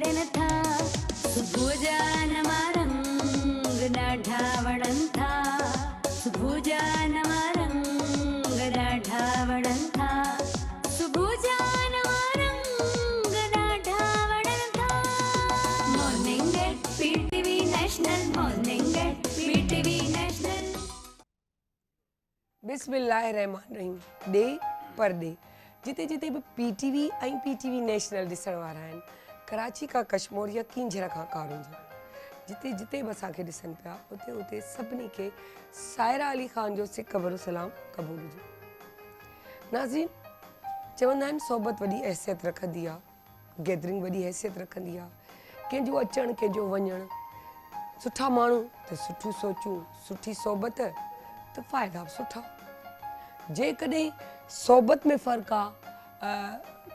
वड़न था सुबुह जा नवा रंग ॾाढा वड़न था सुबुह जा नवा रंग ॾाढा वड़न था सुबुह जा नवा रंग ॾाढा वड़न था morning at PTV national morning at PTV national. बिस्मिल्लाहिर्रहमानिर्रहीम। डे पर डे जिते जिते भी पीटीवी ऐं पीटीवी नेशनल ॾिसण वारा आहिनि, कराची खां कश्मीर या किंझर खां कारंज, जिते जिते भी असांखे ॾिसनि पिया उते उते सभिनी खे सायरा अली ख़ान जो सिक क़ब्र सलाम क़बूल हुजे। नाज़रीन, चवंदा आहिनि सोबत वॾी हैसियत रखंदी आहे, गैदरिंग वॾी हैसियत रखंदी आहे, कंहिंजो अचणु कंहिंजो वञणु, सुठा माण्हू त सुठियूं सोचूं, सुठी सोबत त फ़ाइदा बि सुठा। जेकॾहिं सोबत में फ़र्क़ु आहे,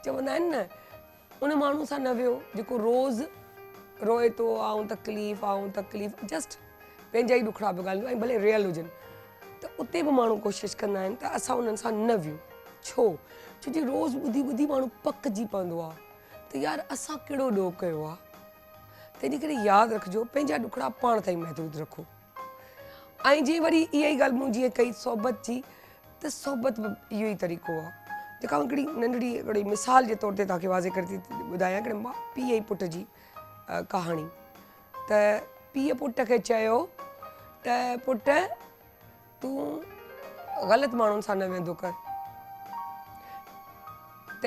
चवंदा आहिनि न उन माण्हू सां न वियो जेको रोज़ रोए थो ऐं तकलीफ़ जस्ट पंहिंजा ई ॾुखड़ा पियो ॻाल्हियूं ऐं भले रियल हुजनि, त उते बि माण्हू कोशिशि कंदा आहिनि त असां उन्हनि सां न वियूं। छो जो रोज़ ॿुधी ॿुधी माण्हू पकिजी पवंदो आहे त यार असां कहिड़ो ॾोह कयो आहे। तंहिंजे करे यादि रखिजो, पंहिंजा ॾुखड़ा पाण ताईं महदूद रखो। ऐं जे वरी इहा ई ॻाल्हि मूं जीअं कई सोबत जी, त सोबत बि इहो ई तरीक़ो आहे जेका हिकिड़ी नंढड़ी हिकिड़ी मिसाल जे तौर ते तव्हांखे वाज़े करे थी ॿुधायां हिकिड़े पीउ ऐं पुट जी कहाणी। त पीउ पुट खे चयो त पुट तूं ग़लति माण्हुनि सां न वेंदो कर, त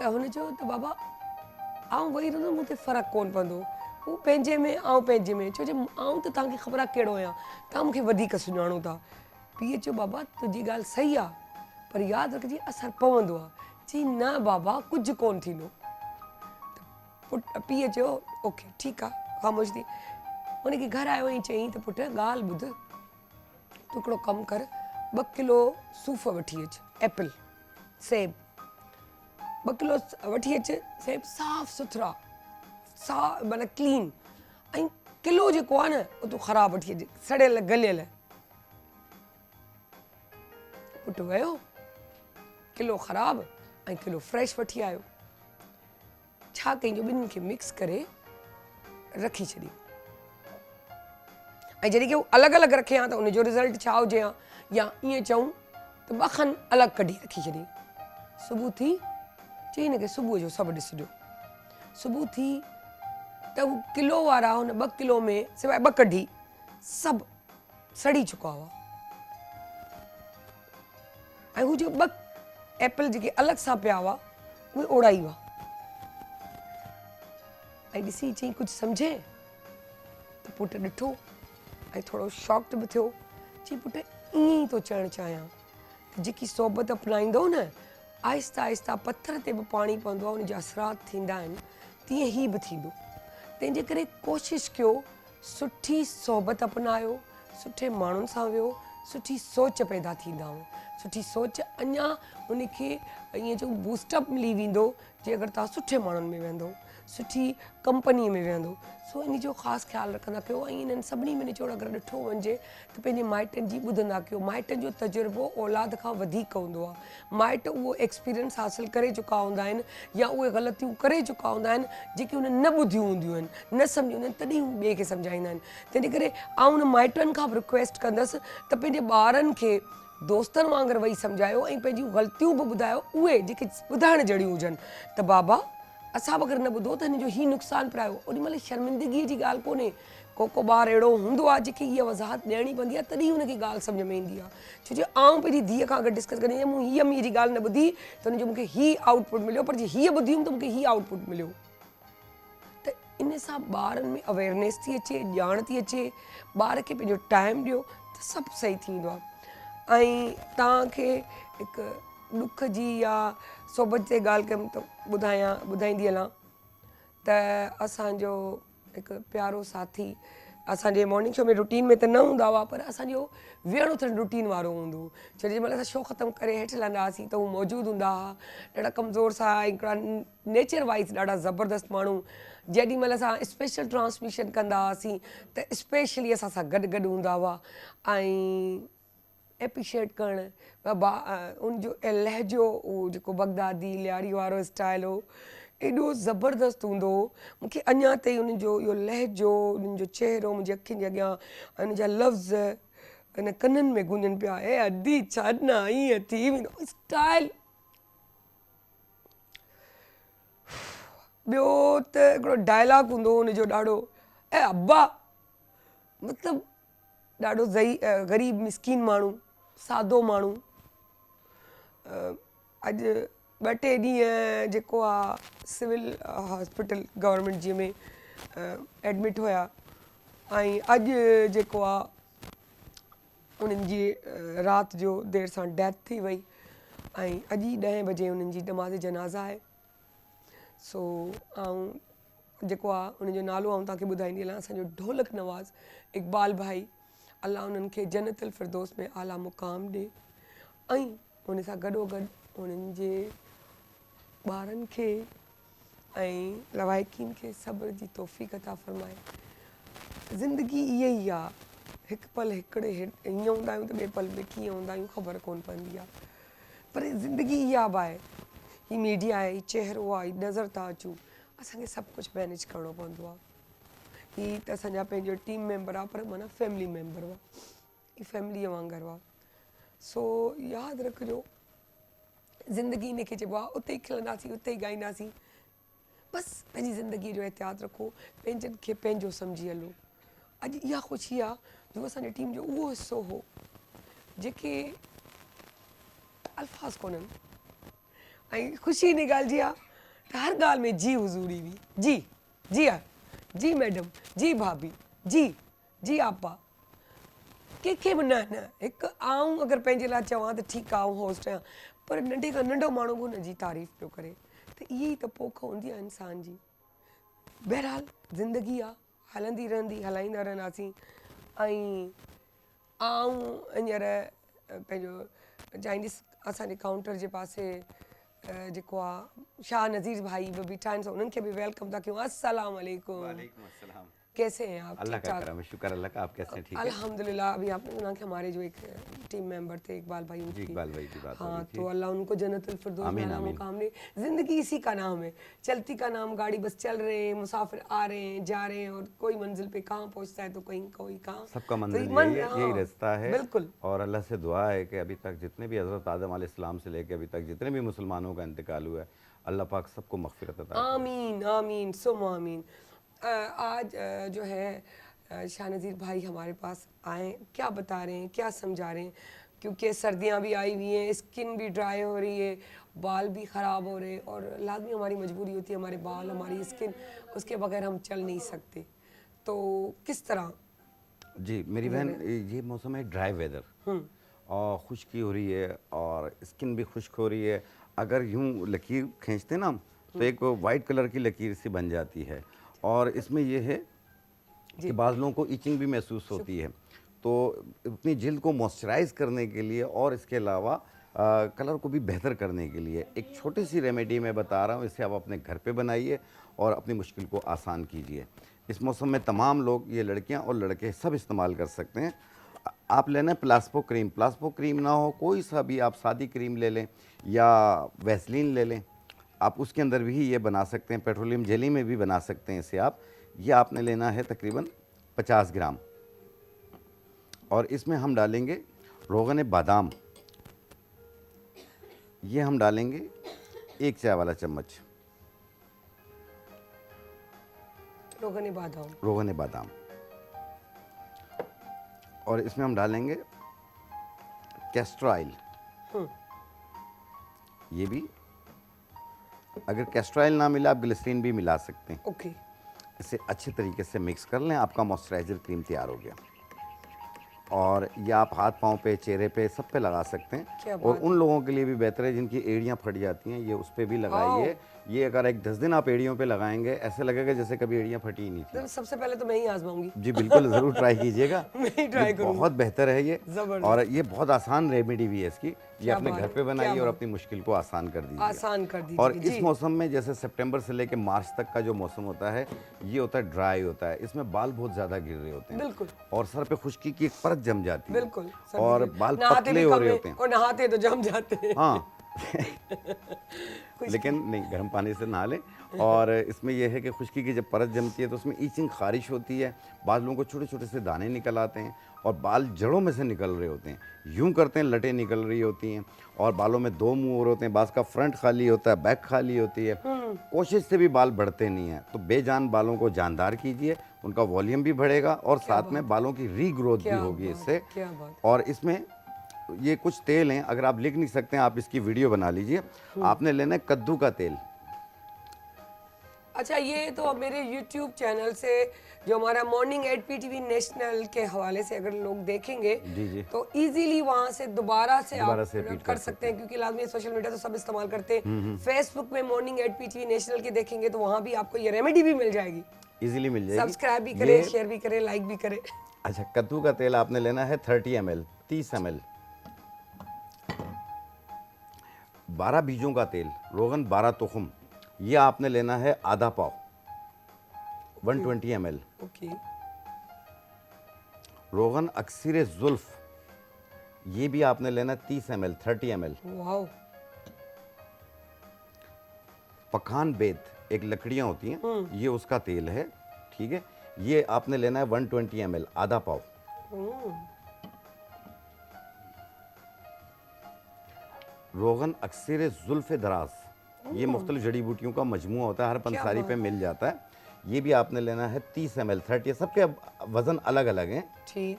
हुन चयो त बाबा आउं वेही रहंदुमि, मूं ते फ़र्क़ु कोन पवंदो, हू पंहिंजे में आउं पंहिंजे में, छो जो आउं त तव्हांखे ख़बर आहे कहिड़ो आहियां, तव्हां मूंखे वधीक सुञाणो था। पीउ चयो बाबा तुंहिंजी ॻाल्हि सही आहे, पर यादि रखिजे असरु पवंदो आहे। चई न बाबा कुझु कोन थींदो। पीउ चयो ओके ठीकु आहे, ख़ामोश थी। हुनखे घरु आयो ऐं चयईं त पुटु ॻाल्हि ॿुध, तूं हिकिड़ो कमु कर, 2 किलो सूफ़ वठी अचु, एपल सेब 2 किलो वठी अचु, सेब साफ़ सुथरा माना क्लीन, ऐं किलो जेको आहे न उहो तूं ख़राबु वठी अचु, सड़ियल गलियल। पुटु वियो, किलो ख़राबु ऐं किलो फ्रेश वठी आयो। छा कईं, ॿिन्हिनि खे मिक्स करे रखी छॾी। ऐं जॾहिं की हू अलॻि अलॻि रखिया त उनजो रिज़ल्ट छा हुजे हा, या ईअं चऊं त 2 खनि अलॻि कढी रखी छॾी। सुबुह थी, चई हिनखे सुबुह जो सभु ॾिसिजो। सुबुह थी त हू किलो वारा हुन 2 किलो में सवाइ 2 कढी सभु सड़ी चुका हुआ, ऐं हू जो 2 एपल जेके अलॻि सां पिया हुआ उहे ओड़ाई हुआ। ऐं ॾिसी चई कुझु सम्झे, त पुटु ॾिठो ऐं थोरो शॉक्ड बि थियो। चई पुटु ईअं ई थो चवणु चाहियां त जेकी सोबत अपनाईंदो न, आहिस्ता आहिस्ता पथर ते बि पाणी पवंदो आहे, उनजा असरात थींदा आहिनि, तीअं ई बि थींदो। तंहिंजे करे कोशिशि कयो सुठी सोबत अपनायो, सुठे माण्हुनि सां वियो, सुठी सोच पैदा थींदव। सुठी सोच अञा उनखे ईअं जो बूस्टअप मिली वेंदो जे अगरि तव्हां सुठे माण्हुनि में वेंदो, सुठी कंपनीअ में वेंदो। सो इन जो ख़ासि ख़्यालु रखंदा कयो। ऐं इन्हनि सभिनी में निचोड़ अगरि ॾिठो वञिजे त पंहिंजे माइटनि जी ॿुधंदा कयो। माइटनि जो तजुर्बो औलाद खां वधीक हूंदो आहे। माइट उहो एक्सपीरियंस हासिलु करे चुका हूंदा आहिनि, या उहे ग़लतियूं करे चुका हूंदा आहिनि जेके उन्हनि न ॿुधियूं हूंदियूं आहिनि, न सम्झियूं हूंदियूं आहिनि, तॾहिं हू ॿिए खे सम्झाईंदा आहिनि। तंहिंजे करे आउं उन माइटनि खां बि रिक्वेस्ट कंदसि त पंहिंजे ॿारनि खे दोस्तनि वांगुरु वेही सम्झायो ऐं पंहिंजियूं ग़लतियूं बि ॿुधायो, उहे जेके ॿुधाइण जहिड़ियूं हुजनि, त बाबा असां बि अगरि न ॿुधो त हिन जो हीउ नुक़सानु पिरायो। ओॾीमहिल शर्मिंदगीअ जी ॻाल्हि कोन्हे, को ॿारु अहिड़ो हूंदो आहे जेके इहा वज़ाहत ॾियणी पवंदी आहे, तॾहिं हुनखे ॻाल्हि सम्झ में ईंदी आहे। छो जो आउं पंहिंजी धीअ खां अगरि डिस्कस कंदी आहियां, मूं हीअ अमीअ जी ॻाल्हि न ॿुधी त हुनजो मूंखे हीउ आउटपुट मिलियो, पर जे हीअ ॿुधी हुअमि त मूंखे हीउ आउटपुट मिलियो। त इन सां ॿारनि में अवेयरनेस थी अचे, ॼाण थी अचे, ॿार खे पंहिंजो टाइम ॾियो त सभु सही थींदो आहे। ऐं तव्हांखे हिकु ॾुख जी या सोबत ते ॻाल्हि कयमि त ॿुधाईंदी हलां त असांजो हिकु प्यारो साथी असांजे मॉर्निंग शो में रूटीन में त न हूंदा हुआ, पर असांजो विहणो थियणु रूटीन वारो हूंदो हुओ। छो जेमहिल असां शो ख़तमु करे हेठि लहंदा हुआसीं त हू मौजूदु हूंदा हुआ, ॾाढा कमज़ोर सां, हिकिड़ा नेचर वाइज़ ॾाढा ज़बरदस्त माण्हू। जेॾी महिल असां स्पेशल ट्रांसमिशन कंदा हुआसीं त स्पेशली असां सां गॾु गॾु हूंदा हुआ ऐं एप्रिशिएट करणु उनजो लहजो, उहो जेको बगदादी लियारी वारो स्टाइल हो, एॾो ज़बरदस्त हूंदो हो। मूंखे अञा ताईं उन्हनि जो इहो लहजो, उन्हनि जो चहिरो मुंहिंजे अखियुनि जे अॻियां, उन्हनि जा लफ़्ज़ इन कननि में गूंजनि पिया, हे अदी छा न ईअं थी वेंदो स्टाइल। ॿियो त हिकिड़ो डायलॉग हूंदो हो हुनजो ॾाढो, ऐं अब्बा, मतिलबु ॾाढो ग़रीब मिसकीन माण्हू, सादो माण्हू। अॼु 2-3 ॾींहं जेको आहे सिविल हॉस्पिटल गवर्नमेंट जी में एडमिट हुया, ऐं अॼु जेको आहे उन्हनि जी राति जो देरि सां डेथ थी वई, ऐं अॼु ई 10 बजे उन्हनि जी नमाज़ जनाज़ा आहे। सो ऐं जेको आहे उनजो नालो आउं तव्हांखे ॿुधाईंदी हलां, असांजो ढोलक नवाज़ इक़बाल भाई, अलाह उन्हनि खे जन्नतुल फिरदौस में आला मुक़ाम ॾिए, ऐं उन सां गॾोगॾु उन्हनि जे ॿारनि खे ऐं लवाइकीन खे सब्र जी तौफ़ीक़ अता फ़रमाए। ज़िंदगी इहा ई आहे, हिकु पल हिकिड़े हीअं हूंदा आहियूं त ॿिए पल में कीअं हूंदा आहियूं ख़बर कोन पवंदी आहे, पर ज़िंदगी इहा बि आहे। हीअ मीडिया आहे, हीअ चहिरो आहे, हीअ नज़र था अचूं, असांखे सभु कुझु मैनेज करिणो पवंदो आहे। हीअ त असांजा पंहिंजो टीम मेंबर आहे, पर माना फैमिली मेंबर हुआ, हीअ फैमिलीअ वांगुरु आहे। सो यादि रखिजो, ज़िंदगी इनखे चइबो आहे, उते ई खिलंदासीं, उते ई ॻाईंदासीं, बसि पंहिंजी ज़िंदगी जो एहतियात रखो, पंहिंजनि खे पंहिंजो सम्झी हलो। अॼु इहा ख़ुशी आहे जो असांजी टीम जो उहो हिसो हो जेके अल्फाज़ कोन्हनि, ऐं ख़ुशी इन ॻाल्हि जी आहे त हर ॻाल्हि में जी हुज़ूरी हुई, जी जी आहे, जी मैडम, जी भाभी, जी आपा, कंहिंखे बि न न हिकु आऊं अगरि पंहिंजे लाइ चवां त ठीकु आहे, आऊं होस्ट आहियां, पर नंढे खां नंढो माण्हू बि हुनजी तारीफ़ पियो करे, त इहा ई त पोख हूंदी आहे इंसान जी। बहरहाल ज़िंदगी आहे, हलंदी रहंदी, हलाईंदा रहंदासीं। ऐं आऊं हींअर पंहिंजो चाहींदसि असांजे काउंटर जे पासे जेको आहे शाह नज़ीर भाई बि बीठा आहिनि, उन्हनि खे बि वेलकम था कयूं। अस्सलाम वालेकुम। वालेकुम अस्सलाम। कैसे हैं आप? अल्लाह ठीक का ठाक? करम है, शुक्र अल्लाह का। आप कैसे हैं? ठीक है? अल्हम्दुलिल्लाह। अभी आपने सुना कि हमारे जो एक टीम मेंबर थे इकबाल भाई, जी, उनकी इकबाल भाई की बात हो हाँ, रही थी। तो अल्लाह उनको जन्नतुल फिरदौस में आमीन, आला आमीन। मुकाम दे। ज़िंदगी इसी का नाम है, चलती का नाम, गाड़ी बस चल रहे हैं, मुसाफिर आ रहे हैं, जा रहे हैं, और कोई मंजिल पे कहाँ पहुँचता है तो कहीं कोई कहाँ। सबका तो मंजिल मन, यही है, यही हाँ, रास्ता है। बिल्कुल और अल्लाह से दुआ है कि अभी तक जितने भी हज़रत आदम अलैहिस्सलाम से लेकर अभी तक जितने भी मुसलमानों का इंतकाल हुआ है, अल्लाह पाक सबको मग़फ़िरत अता करे। आमीन आमीन सुम आमीन। आज जो है शाह नज़ीर भाई हमारे पास आए, क्या बता रहे हैं, क्या समझा रहे हैं, क्योंकि सर्दियां भी आई हुई हैं, स्किन भी ड्राई हो रही है, बाल भी ख़राब हो रहे हैं, और लाजमी हमारी मजबूरी होती है, हमारे बाल, हमारी स्किन, उसके बगैर हम चल नहीं सकते। तो किस तरह? जी मेरी बहन, ये मौसम है ड्राई वेदर, और खुश्की हो रही है और स्किन भी खुश्क हो रही है। अगर यूँ लकीर खींचते ना हम, तो एक वाइट कलर की लकीर सी बन जाती है। और इसमें ये है कि बाज़ लोगों को इचिंग भी महसूस होती है, तो अपनी जिल्द को मॉइस्चराइज़ करने के लिए और इसके अलावा कलर को भी बेहतर करने के लिए एक छोटी सी रेमेडी मैं बता रहा हूँ। इसे आप अपने घर पे बनाइए और अपनी मुश्किल को आसान कीजिए। इस मौसम में तमाम लोग, ये लड़कियाँ और लड़के सब इस्तेमाल कर सकते हैं। आप लेना प्लास्पो क्रीम, प्लास्पो क्रीम ना हो कोई सा भी आप सादी क्रीम ले लें या वैसलीन ले लें, आप उसके अंदर भी ये बना सकते हैं। पेट्रोलियम जेली में भी बना सकते हैं इसे आप। ये आपने लेना है तकरीबन 50 ग्राम, और इसमें हम डालेंगे रोगन बादाम, ये हम डालेंगे 1 चाय वाला चम्मच रोगन बादाम, रोगन बादाम, और इसमें हम डालेंगे कैस्टर ऑयल। ये भी, अगर कैस्टर ऑयल ना मिला आप ग्लिसरीन भी मिला सकते हैं। ओके। इसे अच्छे तरीके से मिक्स कर लें, आपका मॉइस्चराइज़र क्रीम तैयार हो गया। और ये आप हाथ पाँव पे, चेहरे पे, सब पे लगा सकते क्या हैं। बात और उन लोगों के लिए भी बेहतर है जिनकी एड़ियाँ फट जाती हैं, ये उस पर भी लगाइए। ये अगर एक 10 दिन आप एड़ियों पे लगाएंगे, ऐसे लगेगा जैसे कभी एड़ियाँ फटी ही नहीं थी। तो सबसे पहले तो मैं ही आजमाऊंगी। जी बिल्कुल, ज़रूर ट्राई कीजिएगा। मैं ही ट्राई करूंगी। बहुत बेहतर है ये, जबरदस्त। और ये बहुत आसान रेमेडी भी है इसकी। ये क्या अपने बात घर है, पे बनाइए क्या और बात। अपनी मुश्किल को आसान कर दीजिए। आसान कर दीजिए और जी। इस मौसम में जैसे सितंबर से लेकर मार्च तक का जो मौसम होता है, ये होता है ड्राई होता है। इसमें बाल बहुत ज़्यादा गिर रहे होते हैं, बिल्कुल, और सर पे खुश्की की एक परत जम जाती है, बिल्कुल। और बाल नहाते पतले भी हो कम रहे हैं होते हैं। और नहाते तो जम जाते हैं। हाँ, लेकिन नहीं, गर्म पानी से नहा लें। और इसमें यह है कि खुश्की की जब परत जमती है तो उसमें ईचिंग खारिश होती है, बाद लोगों को छोटे छोटे से दाने निकल आते हैं और बाल जड़ों में से निकल रहे होते हैं, यूं करते हैं लटें निकल रही होती हैं और बालों में दो मुंह और होते हैं, बास का फ्रंट खाली होता है, बैक खाली होती है। कोशिश से भी बाल बढ़ते नहीं हैं, तो बेजान बालों को जानदार कीजिए, उनका वॉल्यूम भी बढ़ेगा और साथ में बालों की रीग्रोथ भी होगी इससे। क्या बात। और इसमें ये कुछ तेल हैं, अगर आप लिख नहीं सकते हैं आप इसकी वीडियो बना लीजिए। आपने लेना है कद्दू का तेल। अच्छा, ये तो मेरे YouTube चैनल से जो हमारा मॉर्निंग 8 PTV नेशनल के हवाले से अगर लोग देखेंगे जी। तो इजीली वहां से दोबारा से आप repeat कर सकते हैं, क्योंकि लाजमी सोशल मीडिया तो सब इस्तेमाल करते हैं। फेसबुक में मॉर्निंग 8 PTV नेशनल के देखेंगे तो वहां भी आपको ये रेमेडी भी मिल जाएगी। इजीली मिल जाएगी। सब्सक्राइब भी करें, शेयर भी करें, लाइक भी करें। अच्छा, कद्दू का तेल आपने लेना है 30 ml, 30 ml। 12 बीजों का तेल, रोगन 12 तुखम, ये आपने लेना है आधा पाव, 120 ml। ओके। रोगन अक्सर जुल्फ, ये भी आपने लेना है 30 ml, 30 ml। वाओ। पखान बेत, एक लकड़ियां होती हैं, ये उसका तेल है, ठीक है, ये आपने लेना है 120 ml, आधा पाव। रोगन अक्सर जुल्फ दराज, ये मुख्तलिफ जड़ी बूटियों का मजमूआ होता है, हर पंसारी पे मिल जाता है, ये भी आपने लेना है 30 ml, 30। सबके वजन अलग अलग हैं। ठीक,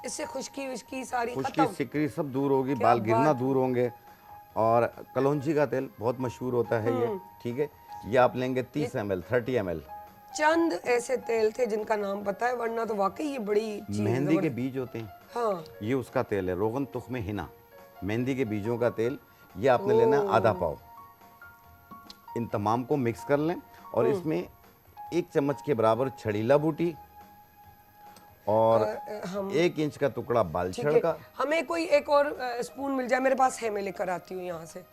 इससे खुश्की विश्की सारी खुश्की खत्म। सिकरी सब दूर होगी, बाल गिरना दूर होंगे। और कलौंजी का तेल बहुत मशहूर होता है ये, ठीक है, ये आप लेंगे 30 ml, 30 ml। चंद ऐसे तेल थे जिनका नाम पता है, वरना तो वाकई ये बड़ी चीज मेहंदी के बीज होते हैं, हाँ। ये उसका तेल है, रोगन तुख्म हिना, मेहंदी के बीजों का तेल, ये आपने लेना है आधा पाव। इन तमाम को मिक्स कर लें और इसमें 1 चम्मच के बराबर छड़ीला बूटी और 1 इंच का टुकड़ा बालछड़ का। हमें कोई एक और स्पून मिल जाए, मेरे पास है, मैं लेकर आती हूँ यहाँ से।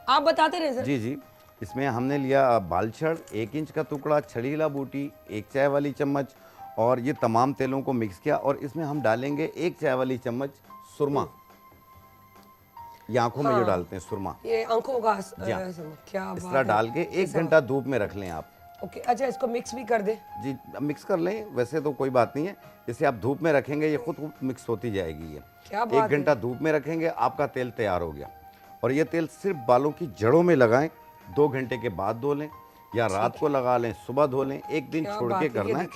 आप बताते रहे सर। जी, इसमें हमने लिया बालछड़, 1 इंच का टुकड़ा, छड़ीला बूटी, 1 चाय वाली चम्मच, और ये तमाम तेलों को मिक्स किया और इसमें हम डालेंगे 1 चाय वाली चम्मच सुरमा, ये आंखों में जो डालते हैं सुरमा, ये आंखों का क्या इस तरह डाल के 1 घंटा धूप में रख लें आप। ओके। अच्छा, इसको मिक्स भी कर दे। जी, मिक्स कर लें, वैसे तो कोई बात नहीं है, इसे आप धूप में रखेंगे ये खुद मिक्स होती जाएगी। ये क्या बात 1 घंटा धूप में रखेंगे, आपका तेल तैयार हो गया। और ये तेल सिर्फ बालों की जड़ों में लगाएं, 2 घंटे के बाद धो लें या रात को लगा लें, सुबह धो लें, 1 दिन छोड़ के करना है।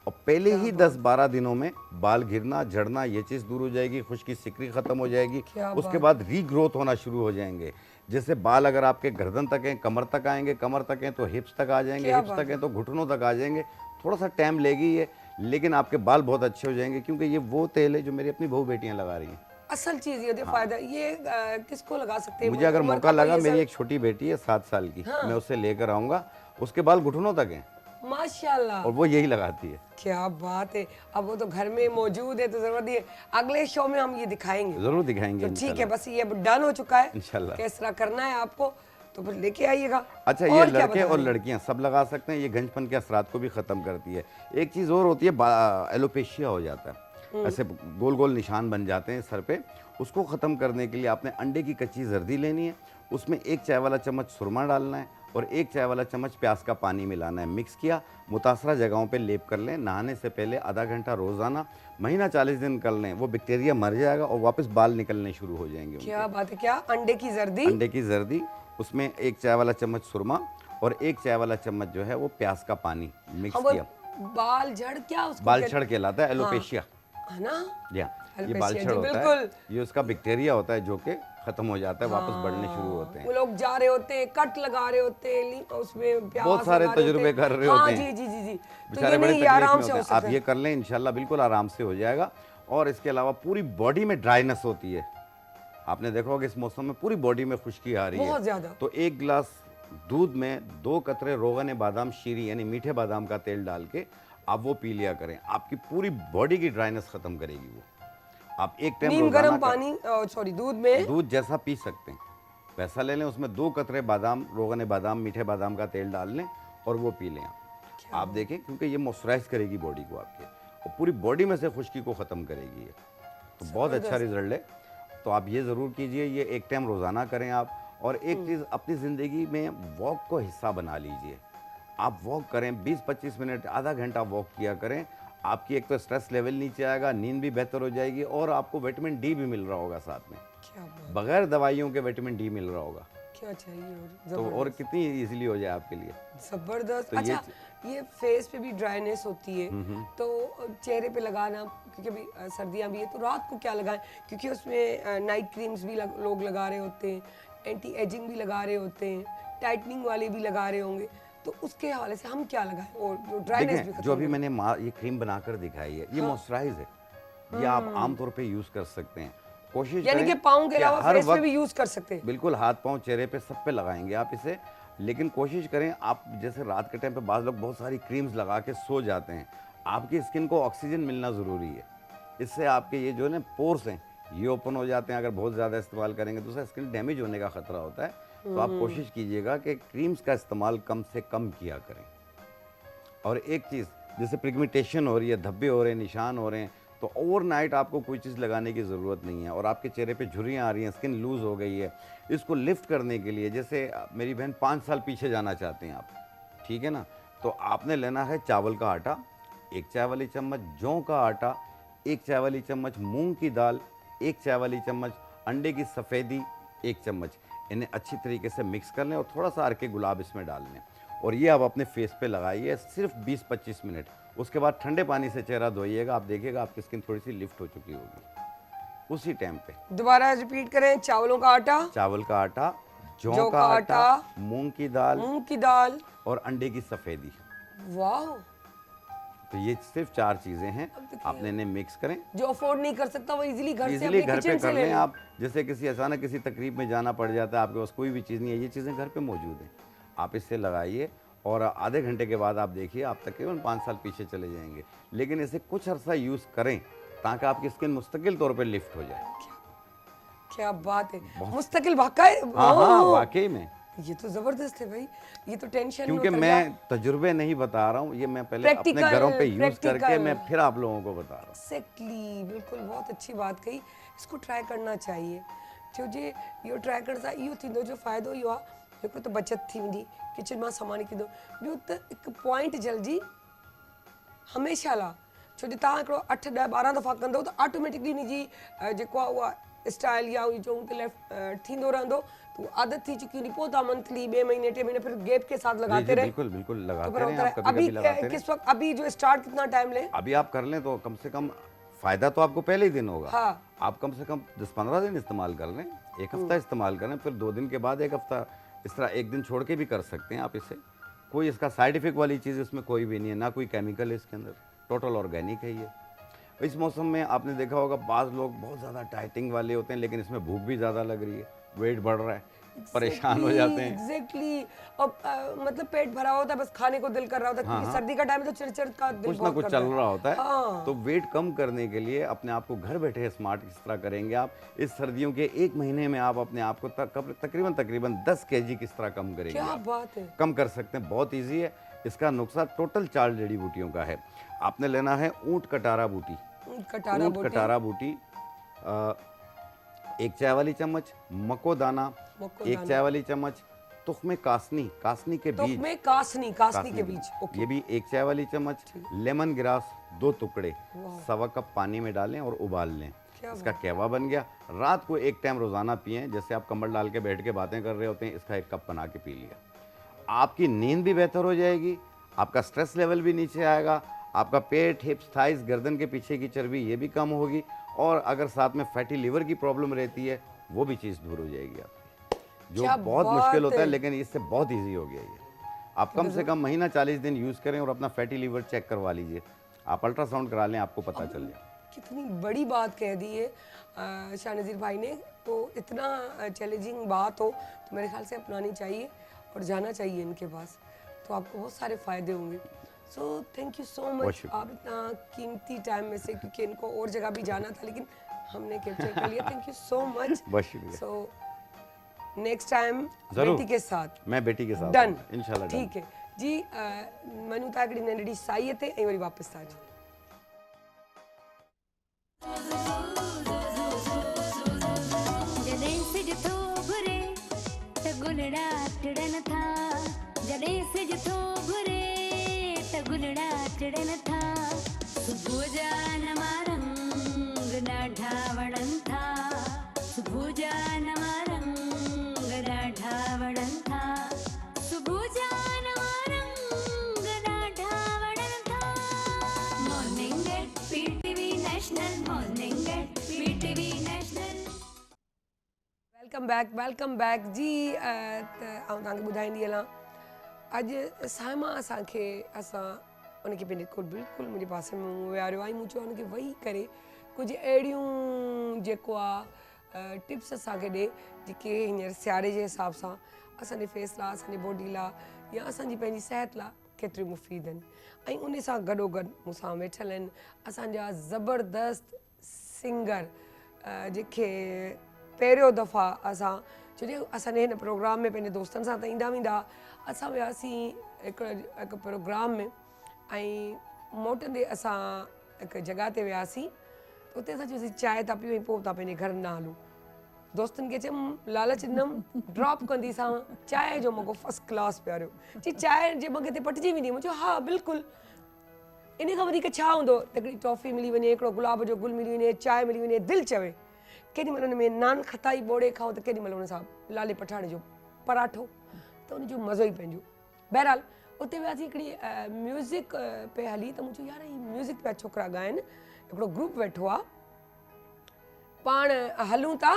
और पहले ही 10-12 दिनों में बाल गिरना, झड़ना, ये चीज़ दूर हो जाएगी, खुश्की सिकरी खत्म हो जाएगी। उसके बाद रीग्रोथ होना शुरू हो जाएंगे। जैसे बाल अगर आपके गर्दन तक हैं, कमर तक आएंगे, कमर तक हैं तो हिप्स तक आ जाएंगे, हिप्स तक हैं तो घुटनों तक आ जाएंगे। थोड़ा सा टाइम लेगी ये, लेकिन आपके बाल बहुत अच्छे हो जाएंगे, क्योंकि ये वो तेल है जो मेरी अपनी बहू बेटियां लगा रही हैं। असल चीज ये फायदा, ये किसको लगा सकते हैं? मुझे अगर मौका लगा, मेरी एक छोटी बेटी है 7 साल की, मैं उससे लेकर आऊंगा, उसके बाल घुटनों तक हैं माशाल्लाह, और वो यही लगाती है। क्या बात है। अब वो तो घर में मौजूद है तो जरूरत नहीं है, अगले शो में हम ये दिखाएंगे, जरूर दिखाएंगे। तो ठीक है, बस ये डन हो चुका है इंशाल्लाह। किस तरह करना है आपको, तो फिर लेके आइएगा। अच्छा, ये लड़के और लड़कियां सब लगा सकते हैं, ये गंजपन के असरात को भी ख़त्म करती है। एक चीज़ और होती है, एलोपेशिया हो जाता है, ऐसे गोल गोल निशान बन जाते हैं सर पे, उसको ख़त्म करने के लिए आपने अंडे की कच्ची जर्दी लेनी है, उसमें 1 चाय वाला चम्मच सुरमा डालना है और 1 चाय वाला चम्मच प्याज का पानी मिलाना है। मिक्स किया, मुतासरा जगहों पे लेप कर लें, नहाने से पहले आधा घंटा रोज़ाना, महीना 40 दिन कर लें, वो बैक्टीरिया मर जाएगा और वापस बाल निकलने शुरू हो जाएंगे। क्या बात है। क्या अंडे की जर्दी? अंडे की जर्दी, उसमें 1 चाय वाला चम्मच सुरमा और 1 चाय वाला चम्मच जो है वो प्याज का पानी मिक्स किया। बाल झड़, क्या उसको बाल छड़ कहलाता है, एलोपेशिया है ना? ये बाल छड़ होता है, ये उसका बैक्टीरिया होता है जो कि खत्म हो जाता है, वापस बढ़ने शुरू होते हैं। वो लोग जा रहे होते हैं, कट लगा रहे होते हैं, उसमें प्याज बहुत सारे तजुर्बे कर रहे होते हैं। जी जी जी जी। बेचारे बड़े तकलीफ में होते हैं। आप ये कर लें, इंशाल्लाह बिल्कुल आराम से हो जाएगा। और इसके अलावा पूरी बॉडी में ड्राइनेस होती है, आपने देखा होगा इस मौसम में पूरी बॉडी में खुश्की आ रही है बहुत ज्यादा, तो 1 गिलास दूध में 2 कतरे रोगन बादाम शीरी यानी मीठे बादाम का तेल डाल के आप वो पी लिया करें, आपकी पूरी बॉडी की ड्राइनेस खत्म करेगी वो। आप एक टाइम गर्म पानी, सॉरी दूध में, दूध जैसा पी सकते हैं वैसा ले लें, उसमें 2 कतरे बादाम, रोगन बादाम, मीठे बादाम का तेल डाल लें और वो पी लें। आप देखें, क्योंकि ये मॉइस्चराइज करेगी बॉडी को आपके और पूरी बॉडी में से खुश्की को ख़त्म करेगी ये। तो बहुत अच्छा रिजल्ट है। तो आप ये ज़रूर कीजिए, ये एक टाइम रोज़ाना करें आप। और एक चीज़ अपनी ज़िंदगी में वॉक को हिस्सा बना लीजिए। आप वॉक करें, 20-25 मिनट, आधा घंटा वॉक किया करें। आपकी एक तो स्ट्रेस लेवल नीचे आएगा, नींद भी बेहतर हो जाएगी और आपको विटामिन डी भी मिल रहा होगा साथ में। क्या बात, बगैर दवाइयों के विटामिन डी मिल रहा होगा। क्या चाहिए और तो और कितनी इजीली हो जाए आपके लिए। जबरदस्त। तो अच्छा, ये फेस पे भी ड्राइनेस होती है तो चेहरे पे लगाना, क्योंकि अभी सर्दियां भी है, तो रात को क्या लगाएं? क्योंकि उसमें नाइट क्रीम्स भी लोग लगा रहे होते हैं, एंटी एजिंग भी लगा रहे होते हैं, टाइटनिंग वाले भी लगा रहे होंगे, तो उसके हवाले से हम क्या लगाएं और जो ड्राइनेस भी देखें, खत्म जो अभी करे? मैंने ये क्रीम बनाकर दिखाई है, ये मॉइस्चराइज है। ये आप आमतौर पे यूज कर सकते हैं। कोशिश यानी कि करें पाँव के कि अलावा हर फेस पे वक्त भी यूज कर सकते हैं। बिल्कुल हाथ पाँव चेहरे पे सब पे लगाएंगे आप इसे। लेकिन कोशिश करें, आप जैसे रात के टाइम पे बाद लोग बहुत सारी क्रीम्स लगा के सो जाते हैं। आपकी स्किन को ऑक्सीजन मिलना ज़रूरी है। इससे आपके ये जो है ना पोर्स हैं, ये ओपन हो जाते हैं। अगर बहुत ज़्यादा इस्तेमाल करेंगे तो उससे स्किन डैमेज होने का ख़तरा होता है। तो आप कोशिश कीजिएगा कि क्रीम्स का इस्तेमाल कम से कम किया करें। और एक चीज़, जैसे पिगमेंटेशन हो रही है, धब्बे हो रहे हैं, निशान हो रहे हैं, तो ओवरनाइट आपको कोई चीज़ लगाने की ज़रूरत नहीं है। और आपके चेहरे पे झुर्रियाँ आ रही हैं, स्किन लूज़ हो गई है, इसको लिफ्ट करने के लिए, जैसे मेरी बहन 5 साल पीछे जाना चाहते हैं आप, ठीक है ना, तो आपने लेना है चावल का आटा 1 चाय वाली चम्मच, जौ का आटा 1 चाय वाली चम्मच, मूंग की दाल 1 चाय वाली चम्मच, अंडे की सफ़ेदी 1 चम्मच। इन्हें अच्छी तरीके से मिक्स कर लें और थोड़ा सा अर्के गुलाब इसमें डाल लें। और ये आप अपने फेस पे लगाइए सिर्फ 20-25 मिनट। उसके बाद ठंडे पानी से चेहरा धोइएगा, आप देखिएगा आपकी स्किन थोड़ी सी लिफ्ट हो चुकी होगी उसी टाइम पे। दोबारा रिपीट करें, चावलों का आटा, चावल का आटा, जौ का आटा, मूंग की दाल और अंडे की सफ़ेदी। वाह, तो ये सिर्फ 4 चीज़ें हैं। आपने इन्हें मिक्स करें। जो अफोर्ड नहीं कर सकता वो इजीली घर से इजीली अपने घर पे किचन से कर ले लें ले। आप। जैसे किसी अचानक किसी तकरीब में जाना पड़ जाता है, आपके पास कोई भी चीज़ नहीं है, ये चीज़ें घर पे मौजूद हैं, आप इससे लगाइए और आधे घंटे के बाद आप देखिए आप तकरीबन 5 साल पीछे चले जाएंगे। लेकिन इसे कुछ अर्सा यूज़ करें ताकि आपकी स्किन मुस्तकिल तौर पर लिफ्ट हो जाए। क्या बात है, मुस्तकिल वाकई। हाँ हाँ, ओह, वाकई में। ये तो जबरदस्त है भाई, ये तो टेंशन क्योंकि नहीं मैं तजुर्बे नहीं बता रहा हूँ, ये मैं पहले अपने Practical, घरों पे यूज़ करके practical। मैं फिर आप लोगों को बता रहा हूँ। एक्जेक्टली, बिल्कुल बहुत अच्छी बात कही। इसको ट्राई करना चाहिए। छो जे इहो ट्राई करण सां इहो थींदो, जो फ़ाइदो इहो आहे, हिकिड़ो त बचत थी वेंदी, किचन मां सामान किंदो, ॿियो त हिकु पॉइंट जल्दी हमेशह लाइ। छो जो तव्हां हिकिड़ो 8, 10, 12 दफ़ा कंदो त ऑटोमेटिकली हिन जी जेको आहे उहा स्टाइल या जो उनके लेफ्ट थींदो रहंदो, तो आदत थी चुकी हूंदी। पोइ तव्हां मंथली 2 महीने 3 महीने फिर गैप के साथ जी, लगाते जी, रहे बिल्कुल बिल्कुल तो लगाते फिर रहें, होता आप है। कभी अभी कभी लगाते रहें। किस वक्त, अभी जो स्टार्ट कितना टाइम ले? अभी आप कर लें तो कम से कम फ़ायदा तो आपको पहले ही दिन होगा। हाँ। आप कम से कम 10-15 दिन इस्तेमाल कर लें, 1 हफ्ता इस्तेमाल करें, फिर 2 दिन के बाद 1 हफ्ता, इस तरह 1 दिन छोड़ के भी कर सकते हैं आप इसे। कोई इसका साइड इफेक्ट वाली चीज़ इसमें कोई भी नहीं है, ना कोई केमिकल है इसके अंदर, टोटल ऑर्गेनिक है ये। इस मौसम में आपने देखा होगा बाज़ लोग बहुत ज़्यादा डाइटिंग वाले होते हैं, लेकिन इसमें भूख भी ज़्यादा लग रही है, वेट बढ़ रहा है, परेशान हो जाते हैं। एग्जैक्टली। और मतलब पेट भरा होता है, बस खाने को दिल कर रहा होता है, क्योंकि सर्दी का टाइम है तो चिड़चिड़ का दिल कुछ ना बहुत कुछ करता चल है। रहा होता है। हाँ। तो वेट कम करने के लिए अपने आप को घर बैठे स्मार्ट किस तरह करेंगे आप, इस सर्दियों के 1 महीने में आप अपने आप को तकरीबन 10 kg किस तरह कम करेंगे क्या आप। बात है, कम कर सकते हैं, बहुत ईजी है। इसका नुस्खा टोटल 4 जड़ी बूटियों का है। आपने लेना है ऊँट कटारा बूटी, कटारा ऊँट बोटी, कटारा बूटी 1 चाय वाली चम्मच, मकोदाना 1 चाय वाली चम्मच, तुख्मे कासनी, कासनी के तो बीज, में कासनी के बीच, ओके। ये भी 1 चाय वाली चम्मच, लेमन ग्रास 2 टुकड़े, 1.25 कप पानी में डालें और उबाल लें। इसका कहवा बन गया। रात को 1 टाइम रोज़ाना पिएं। जैसे आप कंबल डाल के बैठ के बातें कर रहे होते हैं, इसका 1 कप बना के पी लिया। आपकी नींद भी बेहतर हो जाएगी, आपका स्ट्रेस लेवल भी नीचे आएगा, आपका पेट, हिप्स, थाइस, गर्दन के पीछे की चर्बी ये भी कम होगी, और अगर साथ में फैटी लिवर की प्रॉब्लम रहती है वो भी चीज़ दूर हो जाएगी आपकी, जो बहुत मुश्किल होता है, लेकिन इससे बहुत ईजी हो गया ये। आप कम से कम महीना 40 दिन यूज़ करें और अपना फैटी लीवर चेक करवा लीजिए। आप अल्ट्रासाउंड करा लें, आपको पता चल जाए। कितनी बड़ी बात कह दी है शाहनज़ीर भाई ने। तो इतना चैलेंजिंग बात हो तो मेरे ख्याल से अपनानी चाहिए और जाना चाहिए इनके पास, तो आपको बहुत सारे फ़ायदे होंगे। So thank you so much, आप इतना कीमती टाइम में से, क्योंकि इनको और जगह भी जाना था लेकिन हमने कैप्चर कर लिया। Thank you so much. बहुत शुक्रिया। सो नेक्स्ट टाइम ज़रूर। बेटी के साथ, मैं बेटी के साथ डन, इंशाल्लाह। ठीक है जी। मनू था हिकिड़ी नंढड़ी साईअ ते ऐं वरी वापसि था। गुलड़ा टिड़न था जॾहिं सिज थो घुरे त गुलड़ा टिड़न था सुबुह जा नवा रंग ॾाढा वणनि था सुबुह जा नवा रंग ॾाढा वणनि था सुबुह जा नवा रंग ॾाढा वणनि था morning at PTV national morning at PTV national welcome back जी त आउं तव्हांखे ॿुधाईंदी हलां अॼु साइमा असांखे असां उनखे पंहिंजे कोल बिल्कुलु मुंहिंजे पासे में विहारियो आहे मूं चयो उनखे वेही करे कुझु अहिड़ियूं जेको आहे टिप्स असांखे ॾे जेके हींअर सियारे जे हिसाब सां असांजे फेस लाइ असांजे बॉडी लाइ या असांजी पंहिंजी सिहत लाइ केतिरियूं मुफ़ीद आहिनि ऐं उन सां गॾोगॾु मूंसां वेठल आहिनि असांजा ज़बरदस्त सिंगर जेके पहिरियों दफ़ा असां छो असांजे हिन प्रोग्राम में पंहिंजे दोस्तनि सां त ईंदा वेंदा असां वियासीं हिकु प्रोग्राम में ऐं मोटंदे असां हिकु जॻह ते वियासीं उते असां चयोसीं चांहि था पियूं ऐं पोइ था पंहिंजे घर न हलूं दोस्तनि खे चयमि लालच ॾिनमि ड्रॉप कंदीसां चांहि जो मगो फस्ट क्लास पियारियो चई चांहि जे मगे ते पटिजी वेंदी मूं चयो हा बिल्कुलु इन खां वधीक छा हूंदो हिकिड़ी टॉफ़ी मिली वञे हिकिड़ो गुलाब जो गुल मिली वञे चांहि मिली वञे दिलि चवे केॾीमहिल हुन में नान खटाई ॿोड़े खाओ त केॾीमहिल हुन सां लाले पठाणे जो पराठो त उनजो मज़ो ई पंहिंजो बहरहाल उते वियासीं हिकिड़ी म्यूज़िक पे हली त मूं चयो यार हीअ म्यूज़िक पिया छोकिरा ॻाइनि हिकिड़ो ग्रुप वेठो आहे पाण हलूं था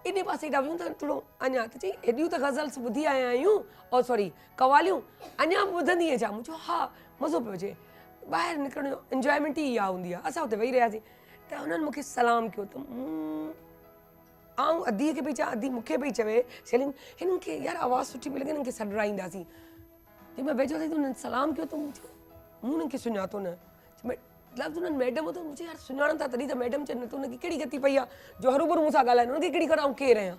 इन पासे था वियूं त थोरो अञा त चई हेॾियूं त गज़ल्स ॿुधी आया आहियूं और सॉरी कवालियूं अञा बि ॿुधंदी छा मूं चयो हा मज़ो पियो अचे ॿाहिरि निकिरण जो इंजॉयमेंट ई इहा हूंदी आहे असां हुते वेही रहियासीं त हुननि मूंखे सलाम कयो त आउं अधीअ खे पई चवां अधी मूंखे पई चवे सलीम हिननि खे यार आवाज़ु सुठी पई लॻे हिननि खे सॾाईंदासीं जंहिं महिल वेठो अथई त हुननि सलाम कयो त मूं हुननि खे सुञातो न लफ़्ज़ हुननि मैडम हो त मुंहिंजे यार सुञाणनि था तॾहिं त मैडम चवनि न त हुनखे कहिड़ी गति पई आहे जो हरूभरू मूंसां ॻाल्हाइनि हुनखे कहिड़ी ख़बर आउं केरु आहियां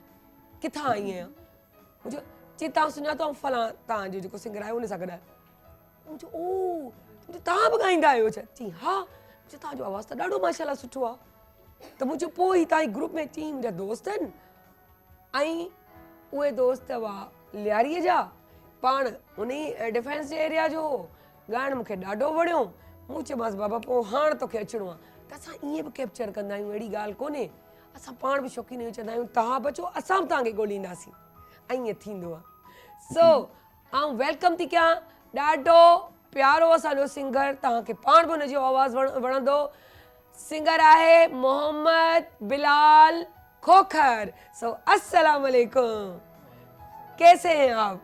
किथां आई आहियां मुंहिंजो चई तव्हां सुञातो ऐं फलां तव्हांजो जेको सिंगर आहे हुन सां गॾु आहे मूं चयो ओ तव्हां बि ॻाईंदा आहियो छा चई हा चयो तव्हांजो आवाज़ु त ॾाढो माशाल्लाह सुठो आहे त मूं चयो पोइ ई तव्हांजे ग्रुप में चई मुंहिंजा दोस्त आहिनि ऐं उहे दोस्त हुआ लियारीअ जा पाण उन ई डिफेंस जे एरिया जो ॻाइणु मूंखे ॾाढो वणियो मूं चयोमांसि बाबा पोइ हाणे तोखे अचिणो आहे त असां ईअं बि कैप्चर कंदा आहियूं अहिड़ी ॻाल्हि कोन्हे असां पाण बि शौक़ीन आहियूं चवंदा आहियूं तव्हां बि अचो असां बि तव्हांखे ॻोल्हींदासीं ऐं ईअं थींदो आहे सो आउं वेलकम थी कयां ॾाढो प्यारो असांजो सिंगर तव्हांखे पाण बि हुनजो आवाज़ु वणंदो सिंगर आहे मोहम्मद बिलाल खोखर सो अस्सलाम वालेकुम कैसे हैं आप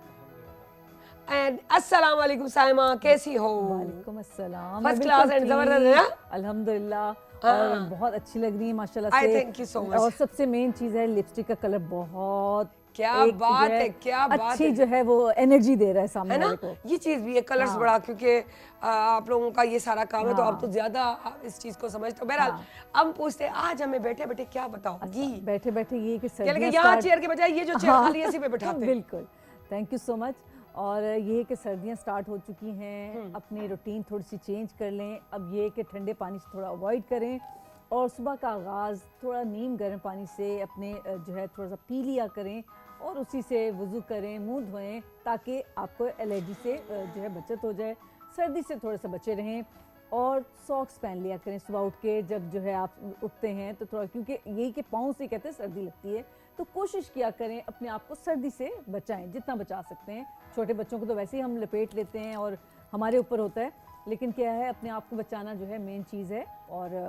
एंड अस्सलाम वालेकुम साइमा कैसी हो वालेकुम अस्सलाम फर्स्ट क्लास एंड जबरदस्त है अल्हम्दुलिल्लाह और बहुत अच्छी लग रही है माशाल्लाह से थैंक यू सो मच और सबसे मेन चीज है लिपस्टिक का कलर बहुत क्या बात है क्या बात अच्छी है जो है वो एनर्जी दे रहा है सामने है ना वाले को ये चीज भी है कलर्स बड़ा क्योंकि आप लोगों का ये सारा काम है तो आप तो ज्यादा इस चीज को समझते हो बहरहाल अब पूछते हैं आज हमें बैठे बैठे क्या बताओ जी बैठे बैठे ये कि क्या लगे यहाँ चेयर के बजाय ये जो चेयर खाली है इसी पे बैठाते हैं बिल्कुल थैंक यू सो मच और ये कि सर्दियाँ स्टार्ट हो चुकी हैं अपनी रूटीन थोड़ी सी चेंज कर लें अब ये कि ठंडे पानी से थोड़ा अवॉइड करें और सुबह का आगाज़ थोड़ा नीम गर्म पानी से अपने जो है थोड़ा सा पी लिया करें और उसी से वज़ू करें मुंह धोएं ताकि आपको एलर्जी से जो है बचत हो जाए सर्दी से थोड़ा सा बचे रहें और सॉक्स पहन लिया करें सुबह उठ के जब जो है आप उठते हैं तो थोड़ा क्योंकि यही कि पाँव से कहते हैं सर्दी लगती है तो कोशिश किया करें अपने आप को सर्दी से बचाएं जितना बचा सकते हैं छोटे बच्चों को तो वैसे ही हम लपेट लेते हैं और हमारे ऊपर होता है लेकिन क्या है अपने आप को बचाना जो है मेन चीज़ है और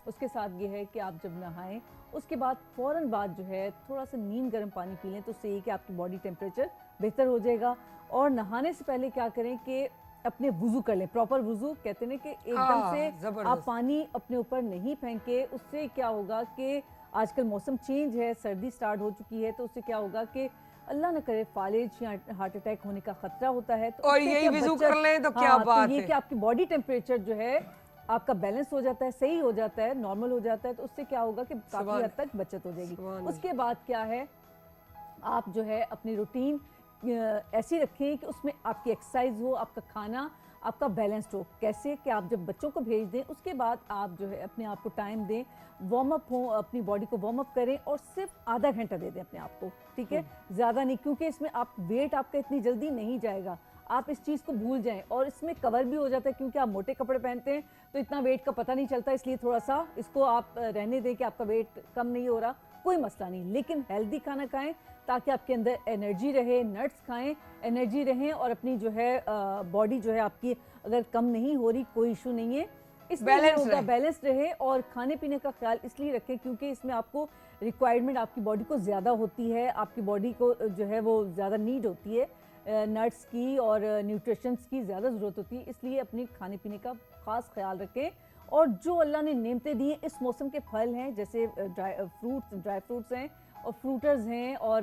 उसके साथ ये है कि आप जब नहाएं उसके बाद फ़ौरन बाद जो है थोड़ा सा नीम गर्म पानी पी लें तो उससे ये कि आपकी बॉडी टेम्परेचर बेहतर हो जाएगा और नहाने से पहले क्या करें कि अपने वुज़ू कर लें प्रॉपर वुज़ू कहते हैं कि एकदम से आप पानी अपने ऊपर नहीं फेंके उससे क्या होगा कि आजकल मौसम चेंज है सर्दी स्टार्ट हो चुकी है तो उससे क्या होगा कि अल्लाह न करे फालिज या हार्ट अटैक होने का खतरा होता है तो और यही वुज़ू कर लें तो क्या बात है ये कि आपकी बॉडी टेम्परेचर जो है आपका बैलेंस हो जाता है सही हो जाता है नॉर्मल हो जाता है तो उससे क्या होगा कि काफ़ी हद तक बचत हो जाएगी उसके बाद क्या है आप जो है अपनी रूटीन ऐसी रखें कि उसमें आपकी एक्सरसाइज हो आपका खाना आपका बैलेंस्ड हो। कैसे कि आप जब बच्चों को भेज दें उसके बाद आप जो है अपने आप को टाइम दें, वार्म अप हो, अपनी बॉडी को वार्म अप करें और सिर्फ आधा घंटा दे दें अपने आप को, ठीक है, ज़्यादा नहीं, क्योंकि इसमें आप वेट आपका इतनी जल्दी नहीं जाएगा, आप इस चीज़ को भूल जाएं। और इसमें कवर भी हो जाता है क्योंकि आप मोटे कपड़े पहनते हैं तो इतना वेट का पता नहीं चलता, इसलिए थोड़ा सा इसको आप रहने दें कि आपका वेट कम नहीं हो रहा, कोई मसला नहीं। लेकिन हेल्दी खाना खाएं ताकि आपके अंदर एनर्जी रहे, नट्स खाएं, एनर्जी रहें, और अपनी जो है बॉडी जो है आपकी अगर कम नहीं हो रही कोई इशू नहीं है, इसमें बैलेंस रहे। और खाने पीने का ख्याल इसलिए रखें क्योंकि इसमें आपको रिक्वायरमेंट आपकी बॉडी को ज़्यादा होती है, आपकी बॉडी को जो है वो ज़्यादा नीड होती है, नट्स की और न्यूट्रिशंस की ज़्यादा ज़रूरत होती है, इसलिए अपने खाने पीने का ख़ास ख्याल रखें। और जो अल्लाह ने नेमतें दी हैं इस मौसम के फल हैं, जैसे ड्राई फ्रूट्स हैं और फ्रूटर्स हैं, और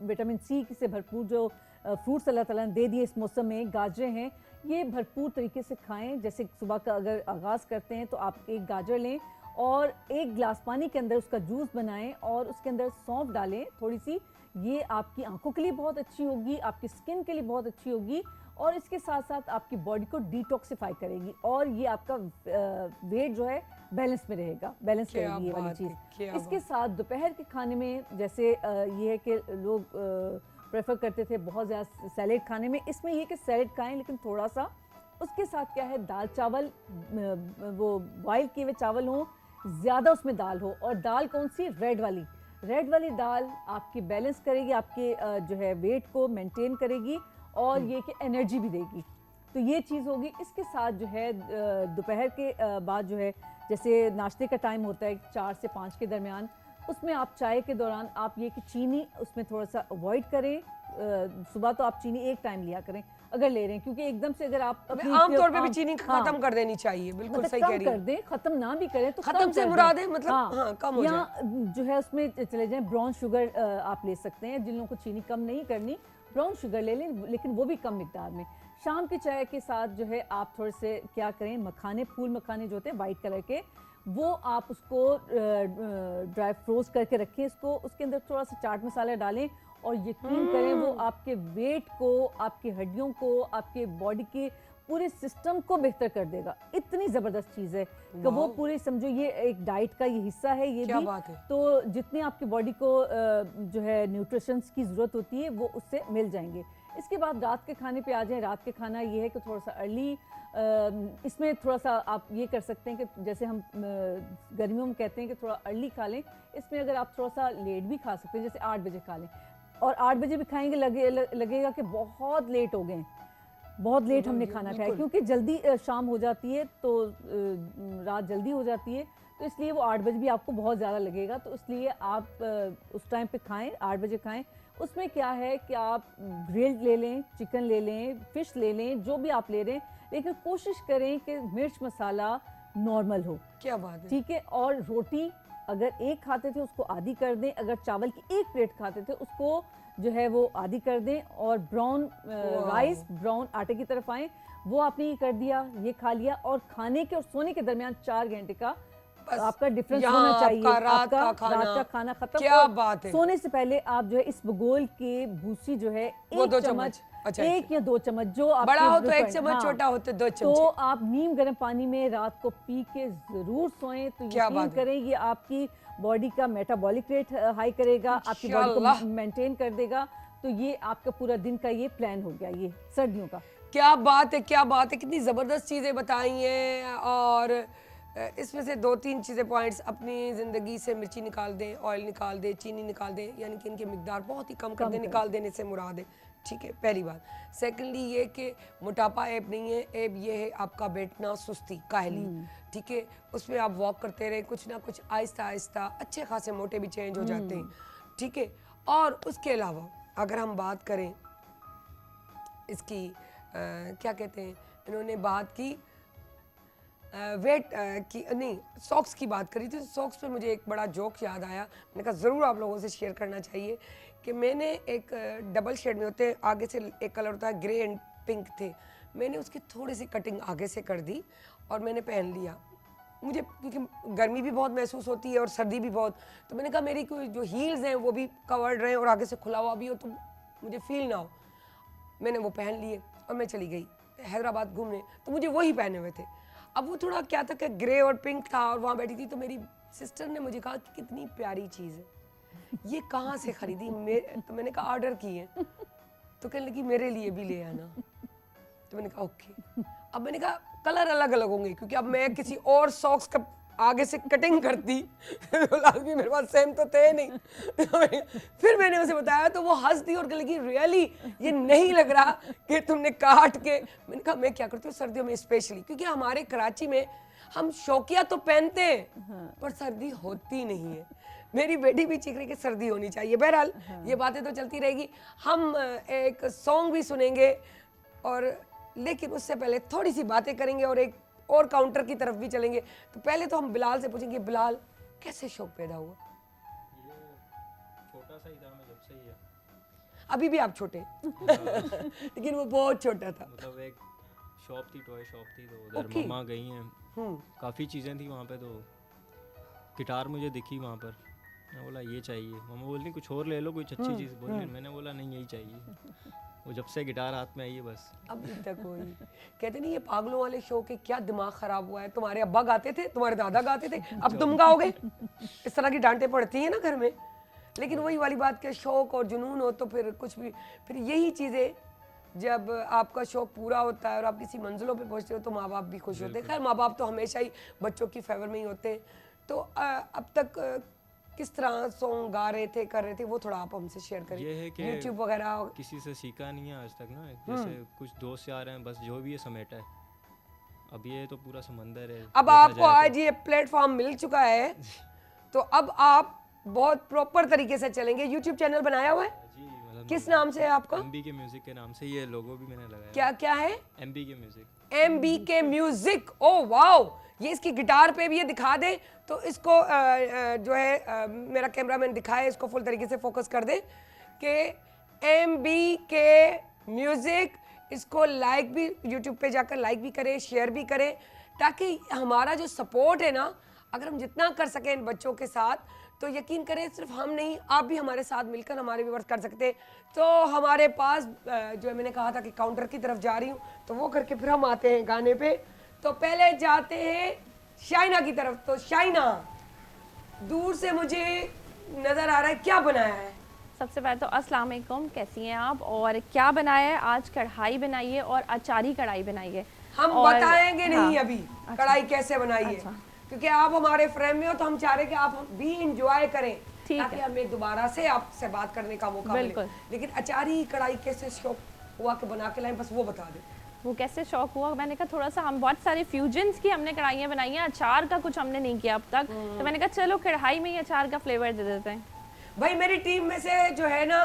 विटामिन सी से भरपूर जो फ्रूट्स अल्लाह ताला ने दे दिए इस मौसम में, गाजरें हैं, ये भरपूर तरीके से खाएं। जैसे सुबह का अगर आगाज़ करते हैं तो आप एक गाजर लें और एक गिलास पानी के अंदर उसका जूस बनाएं और उसके अंदर सौंफ डालें थोड़ी सी, ये आपकी आंखों के लिए बहुत अच्छी होगी, आपकी स्किन के लिए बहुत अच्छी होगी, और इसके साथ साथ आपकी बॉडी को डिटॉक्सिफाई करेगी, और ये आपका वेट जो है बैलेंस में रहेगा, बैलेंस रहेगी ये वाली चीज़। इसके साथ दोपहर के खाने में जैसे ये है कि लोग प्रेफर करते थे बहुत ज़्यादा सैलेड खाने में, इसमें ये कि सैलेड खाएं लेकिन थोड़ा सा उसके साथ क्या है, दाल चावल, वो बॉयल किए हुए चावल हों, ज़्यादा उसमें दाल हो, और दाल कौन सी, रेड वाली दाल आपकी बैलेंस करेगी, आपके जो है वेट को मेंटेन करेगी, और ये कि एनर्जी भी देगी। तो ये चीज़ होगी। इसके साथ जो है दोपहर के बाद जो है जैसे नाश्ते का टाइम होता है 4 से 5 के दरमियान, उसमें आप चाय के दौरान आप ये कि चीनी उसमें थोड़ा सा अवॉइड करें। सुबह तो आप चीनी एक टाइम लिया करें अगर ले रहे हैं, क्योंकि एकदम से अगर आप आमतौर पे भी चीनी खत्म कर देनी चाहिए, बिल्कुल सही कह रही हैं, कर दें, खत्म ना भी करें तो खत्म से मुराद है मतलब कम हो जाए, जो है उसमें चले जाएं। ब्राउन शुगर आप ले सकते हैं, जिन लोगों को चीनी कम नहीं करनी ब्राउन शुगर ले लें, लेकिन वो भी कम मिकदार में। शाम की चाय के साथ जो है आप थोड़े से क्या करें, मखाने, फूल मखाने जो होते हैं वाइट कलर के, वो आप उसको ड्राई फ्रोज करके रखें, इसको उसके अंदर थोड़ा सा चाट मसाला डालें, और यकीन करें वो आपके वेट को, आपकी हड्डियों को, आपके बॉडी के पूरे सिस्टम को बेहतर कर देगा। इतनी ज़बरदस्त चीज़ है कि वो पूरे समझो ये एक डाइट का ये हिस्सा है, ये क्या भी बात है। तो जितनी आपकी बॉडी को जो है न्यूट्रिशंस की ज़रूरत होती है वो उससे मिल जाएंगे। इसके बाद रात के खाने पे आ जाएं। रात के खाना ये है कि थोड़ा सा अर्ली, इसमें थोड़ा सा आप ये कर सकते हैं कि जैसे हम गर्मियों में कहते हैं कि थोड़ा अर्ली खा लें, इसमें अगर आप थोड़ा सा लेट भी खा सकते हैं, जैसे 8 बजे खा लें, और 8 बजे भी खाएंगे लगेगा कि बहुत लेट हो गए, बहुत लेट हमने खाना खाया, क्योंकि जल्दी शाम हो जाती है तो रात जल्दी हो जाती है, तो इसलिए वो 8 बजे भी आपको बहुत ज़्यादा लगेगा। तो इसलिए आप उस टाइम पे खाएं, 8 बजे खाएं। उसमें क्या है कि आप ग्रिल्ड ले लें, चिकन ले लें, फ़िश ले लें, जो भी आप ले रहे हैं, लेकिन कोशिश करें कि मिर्च मसाला नॉर्मल हो। क्या बात है, ठीक है। और रोटी अगर एक खाते थे उसको आधी कर दें, अगर चावल की एक प्लेट खाते थे उसको जो है वो आधी कर दें, और ब्राउन राइस, ब्राउन आटे की तरफ आए, वो आपने ये कर दिया, ये खा लिया, और खाने के और सोने के दरमियान 4 घंटे का आपका डिफरेंस होना चाहिए। रात का खाना खत्म, क्या बात है। सोने से पहले आप जो है इस बगोल के भूसी जो है 1 चम्मच, अच्छा, एक या 2 चम्मच, जो आप बड़ा हो तो 1 चम्मच, छोटा हो तो 2 चम्मच, तो आप नीम गर्म पानी में रात को पी के जरूर सोएं। तो यकीन करें ये आपकी बॉडी का मेटाबॉलिक रेट हाई करेगा, आपकी बॉडी को मेंटेन कर देगा। तो ये आपका पूरा दिन का ये प्लान हो गया ये सर्दियों का। क्या बात है, क्या बात है, कितनी ज़बरदस्त चीज़ें बताई हैं। और इसमें से 2-3 चीज़ें पॉइंट्स, अपनी ज़िंदगी से मिर्ची निकाल दें, ऑयल निकाल दें, चीनी निकाल दें, यानी कि इनके मिकदार बहुत ही कम कर दें, निकाल देने से मुराद है। ठीक है, पहली बात। सेकेंडली ये कि मोटापा ऐब नहीं है, ऐब ये है आपका बैठना, सुस्ती, काहली। ठीक है, उसमें आप वॉक करते रहे, कुछ ना कुछ आहिस्ता आहिस्ता अच्छे खासे मोटे भी चेंज हो जाते हैं। ठीक है। और उसके अलावा अगर हम बात करें इसकी क्या कहते हैं, इन्होंने बात की वेट की नहीं, सॉक्स की बात करी थी। सॉक्स पे मुझे एक बड़ा जोक याद आया, मैंने कहा ज़रूर आप लोगों से शेयर करना चाहिए कि मैंने एक डबल शेड में होते हैं, आगे से एक कलर होता है ग्रे एंड पिंक थे, मैंने उसकी थोड़ी सी कटिंग आगे से कर दी और मैंने पहन लिया। मुझे क्योंकि गर्मी भी बहुत महसूस होती है और सर्दी भी बहुत, तो मैंने कहा मेरी कोई जो हील्स हैं वो भी कवर्ड रहें और आगे से खुला हुआ भी हो तो मुझे फील ना हो। मैंने वो पहन लिए और मैं चली गई हैदराबाद घूमने, तो मुझे वही पहने हुए थे। अब वो थोड़ा क्या था कि ग्रे और पिंक था और वहाँ बैठी थी, तो मेरी सिस्टर ने मुझे कहा कि कितनी प्यारी चीज़ है, ये कहाँ से खरीदी? तो मैंने कहा ऑर्डर की है। तो कहने लगी मेरे लिए भी ले आना। तो मैंने कहा ओके। अब मैंने कहा कलर अलग अलग होंगे, क्योंकि अब मैं किसी और सॉक्स का आगे से कटिंग करती तो लाजमी मेरे पास सेम तो थे नहीं। फिर मैंने उसे बताया तो वो हंस दी और कहने लगी रियली ये नहीं लग रहा कि तुमने काट के। मैंने कहा मैं क्या करती हूँ सर्दियों में स्पेशली, क्योंकि हमारे कराची में हम शौकिया तो पहनते हैं पर सर्दी होती नहीं है। मेरी बेटी भी चीख रही कि सर्दी होनी चाहिए। बहरहाल ये बातें तो चलती रहेगी। हम एक सॉन्ग भी सुनेंगे और लेकिन उससे पहले थोड़ी सी बातें करेंगे और एक और काउंटर की तरफ भी चलेंगे। तो पहले तो हम बिलाल से पूछेंगे, बिलाल कैसे शौक पैदा हुआ? ये छोटा सा ही था मैं जब से ही है। अभी भी आप छोटे लेकिन वो बहुत छोटा था। मतलब एक शॉप थी, टॉय शॉप थी, तो उधर Okay. मम्मा गई हैं, काफ़ी चीज़ें थी वहाँ पे, तो गिटार मुझे दिखी वहाँ पर। मैं बोला ये चाहिए। मम्मा बोली कुछ और ले लो, कुछ अच्छी चीज़ बोली। मैंने बोला नहीं यही चाहिए। वो जब से गिटार हाथ में आई है बस। अभी तक वही कहते नहीं ये पागलों वाले शो के क्या दिमाग खराब हुआ है। तुम्हारे अब्बा गाते थे, तुम्हारे दादा गाते थे, अब तुम गाओगे। इस तरह की डांटें पड़ती हैं ना घर में। लेकिन वही वाली बात के शौक और जुनून हो तो फिर कुछ भी, फिर यही चीज़ें जब आपका शौक पूरा होता है और आप किसी मंजिलों पे पहुंचते हो तो माँ बाप भी खुश होते हैं। खैर माँ बाप तो हमेशा ही बच्चों की फेवर में ही होते हैं। तो अब तक किस तरह सॉन्ग गा रहे थे, कर रहे थे, वो थोड़ा आप हमसे शेयर करें। ये है कि यूट्यूब वगैरह किसी से सीखा नहीं है आज तक ना। जैसे कुछ दोस्त आ रहे हैं, बस जो भी ये समेटा है। अब ये तो पूरा समंदर है। अब देखा आपको जाए आज ये प्लेटफॉर्म मिल चुका है तो अब आप बहुत प्रॉपर तरीके से चलेंगे। यूट्यूब चैनल बनाया हुआ है, जी मतलब किस नाम से है आपका? एमबी के म्यूजिक के नाम से ये लोगो भी मैंने लगाया। क्या क्या है? एमबी के music. MBK music. Oh wow, ये इसकी गिटार पे भी ये दिखा दे तो इसको जो है मेरा कैमरामैन दिखाए, इसको फुल तरीके से फोकस कर दे कि MBK म्यूजिक। इसको लाइक भी यूट्यूब पे जाकर लाइक भी करें, शेयर भी करें, ताकि हमारा जो सपोर्ट है ना, अगर हम जितना कर सकें इन बच्चों के साथ तो यकीन करें सिर्फ हम नहीं आप भी हमारे साथ मिलकर हमारे व्यूअर्स कर सकते हैं। तो हमारे पास जो है मैंने कहा था कि काउंटर की तरफ जा रही हूँ तो वो करके फिर हम आते हैं गाने पे। तो पहले जाते हैं शाइना की तरफ। तो शाइना दूर से मुझे नजर आ रहा है, क्या बनाया है? सबसे पहले तो अस्सलाम वालेकुम, कैसी हैं आप? और क्या बनाया है? आज कढ़ाई बनाई है और अचारी कढ़ाई बनाई है। हम और- बताएंगे नहीं हाँ, अभी कढ़ाई कैसे बनाई है, अच्छा। क्योंकि आप हमारे फ्रेम में हो तो हम चाह रहे हैं कि आप भी इंजॉय करें, ठीक ताकि है। हमें दोबारा से आपसे बात करने का मौका मिले। बिल्कुल। लेकिन अचारी कढ़ाई कैसे शौक हुआ कि बना के लाएं, बस वो बता दे। वो कैसे शौक हुआ, मैंने कहा थोड़ा सा हम बहुत सारे फ्यूजन्स की हमने कढ़ाइयाँ बनाई हैं, अचार का कुछ हमने नहीं किया अब तक, तो मैंने कहा चलो कढ़ाई में ही अचार का फ्लेवर दे देते हैं। भाई मेरी टीम में से जो है ना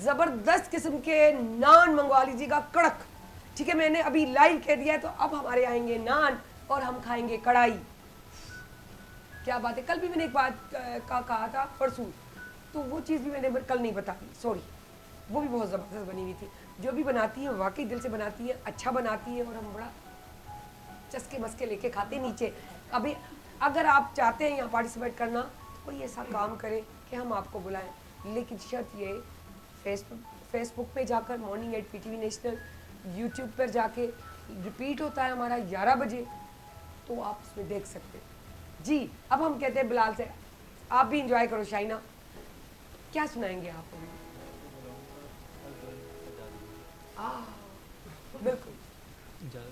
जबरदस्त किस्म के नान मंगवा लीजिएगा, कड़क। ठीक है, मैंने अभी लाइव कह दिया है तो अब हमारे आएंगे नान और हम खाएंगे कढ़ाई। क्या बात है, कल भी मैंने एक बात का कहा था, परसों, तो वो चीज़ भी मैंने कल नहीं बता दी, सॉरी। वो भी बहुत ज़बरदस्त बनी हुई थी। जो भी बनाती है वाकई दिल से बनाती है, अच्छा बनाती है और हम बड़ा चस्के मस्के लेके खाते नीचे। अभी अगर आप चाहते हैं यहाँ पार्टिसिपेट करना तो कोई ऐसा काम करें कि हम आपको बुलाएं, लेकिन शर्त ये फेसबुक पे जाकर morning at PTV national, YouTube पर जाके रिपीट होता है हमारा 11 बजे, तो आप उसमें देख सकते हैं। जी अब हम कहते हैं बिलाल से, आप भी इंजॉय करो। शाइना क्या सुनाएंगे आप हमें? बिल्कुल। ज़्यादा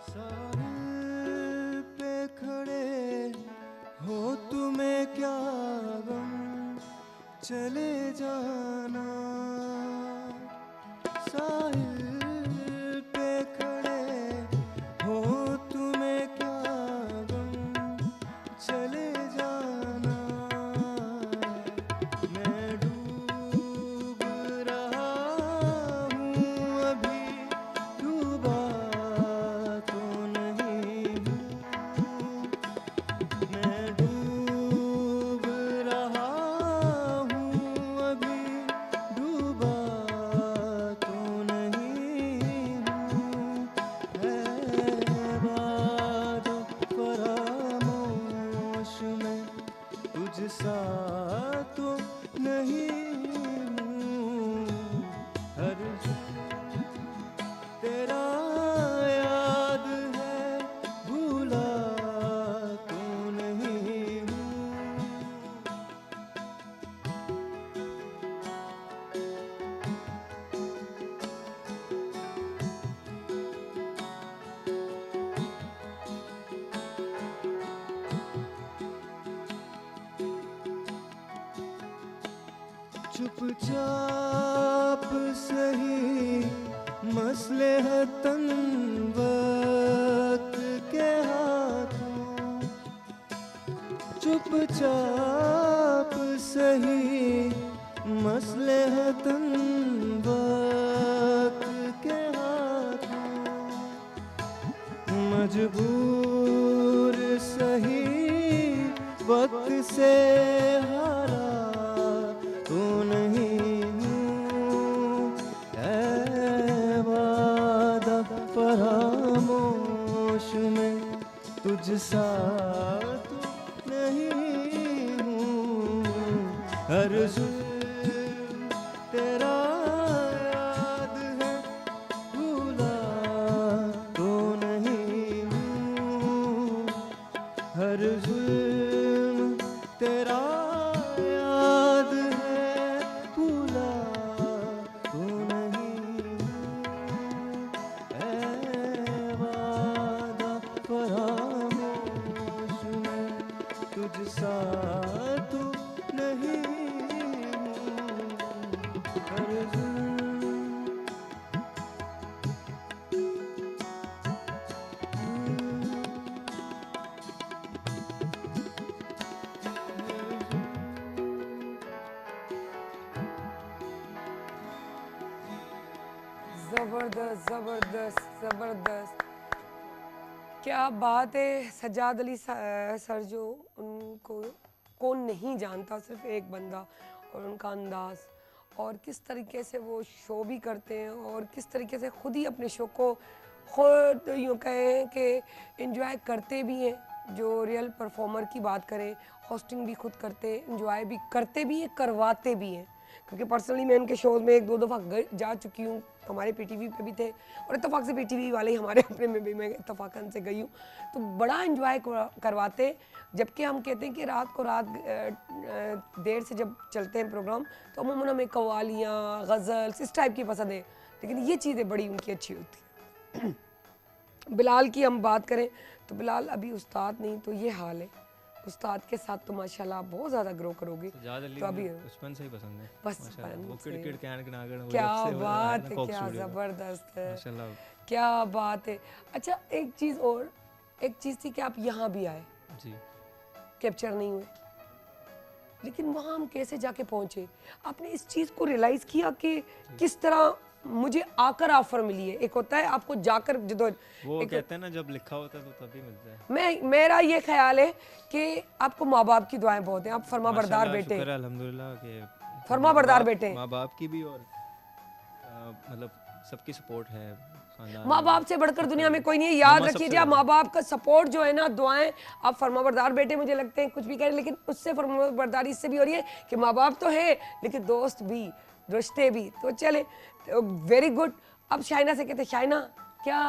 साहिल पे खड़े हो तुम्हें क्या गम, चले जाना। साहिल पे खड़े हो तुम्हें क्या गम, चले जाना। मैं डूब रहा हूँ अभी, डूबा तो नहीं हूँ। चुपचाप सही मसले है तन वक्त के हाथों, चुपचाप सही मसले है तन वक्त के हाथों, मजबूर सही वक्त से हारा तो नहीं हूँ, ऐ वादा फरामोश में तुझ सा तो नहीं हूँ, हर जुल्म तेरा याद है, भूला तो नहीं हूँ, हर जुल्म तेरा याद है, भूला तो नहीं हूँ, ऐ वादा फरामोश में तुझ सा तो नहीं हूँ, हर जुल्म जबरदस्त जबरदस्त जबरदस्त, क्या बात है। सज्जाद अली सर जो, उनको कौन नहीं जानता, सिर्फ एक बंदा, और उनका अंदाज़, और किस तरीके से वो शो भी करते हैं और किस तरीके से खुद ही अपने शो को खुद यूँ कहें कि एंजॉय करते भी हैं। जो रियल परफॉर्मर की बात करें, होस्टिंग भी खुद करते हैं, एंजॉय भी करते भी हैं, करवाते भी हैं। क्योंकि पर्सनली मैं उनके शोज़ में 1-2 दफ़ा जा चुकी हूँ, हमारे पीटीवी पे भी थे और इत्तेफाक से पीटीवी वाले ही हमारे अपने में भी मैं इत्तेफाकन से गई हूँ, तो बड़ा एंजॉय करवाते। जबकि हम कहते हैं कि रात को देर से जब चलते हैं प्रोग्राम तो अमूमन हमें कव्वालियाँ, गज़ल्स इस टाइप की पसंद है, लेकिन ये चीज़ें बड़ी उनकी अच्छी होती हैं। बिलाल की हम बात करें तो बिलाल अभी उस्ताद नहीं, तो ये हाल है। उस्ताद के साथ तो माशाल्लाह बहुत ज़्यादा ग्रो करोगे। सज्जाद अली तो अभी मुझे बचपन से ही पसंद है बचपन माशाल्लाह। वो से। किड़किड़ कैन कनागड़ वो क्या जब से वो आया बात ना है, फोक क्या स्टूडियो में, ज़बरदस्त है, माशाल्लाह। क्या बात है। अच्छा एक चीज़ और, एक चीज़ थी कि आप यहाँ भी आए, जी कैप्चर नहीं हुए, लेकिन वहाँ हम कैसे जाके पहुँचे? आपने इस चीज़ को रियलाइज़ किया कि किस तरह मुझे आकर ऑफर मिली है। एक होता है आपको जाकर जो वो कहते हैं ना जब लिखा होता है तो तभी मिलता है। मेरा ये ख्याल है कि आपको माँ बाप की दुआएं बहुत हैं, आप फरमा बरदार माशाल्लाह, बेटे, शुक्र है अल्हम्दुलिल्लाह के फरमा बरदार बेटे। माँ बाप की भी और मतलब सबकी सपोर्ट है, खानदान माँ में बाप भी। से बढ़कर दुनिया में कोई नहीं है, याद मम्मा रखिए। सबसे आप माँ बाप का सपोर्ट जो है ना, दुआएं, आप फरमाबरदार बेटे मुझे लगते हैं कुछ भी करें, लेकिन उससे फरमाबरदारी इससे भी हो रही है कि माँ बाप तो है लेकिन दोस्त भी, रिश्ते भी। तो चले, वेरी गुड। अब शाइना से कहते, शाइना क्या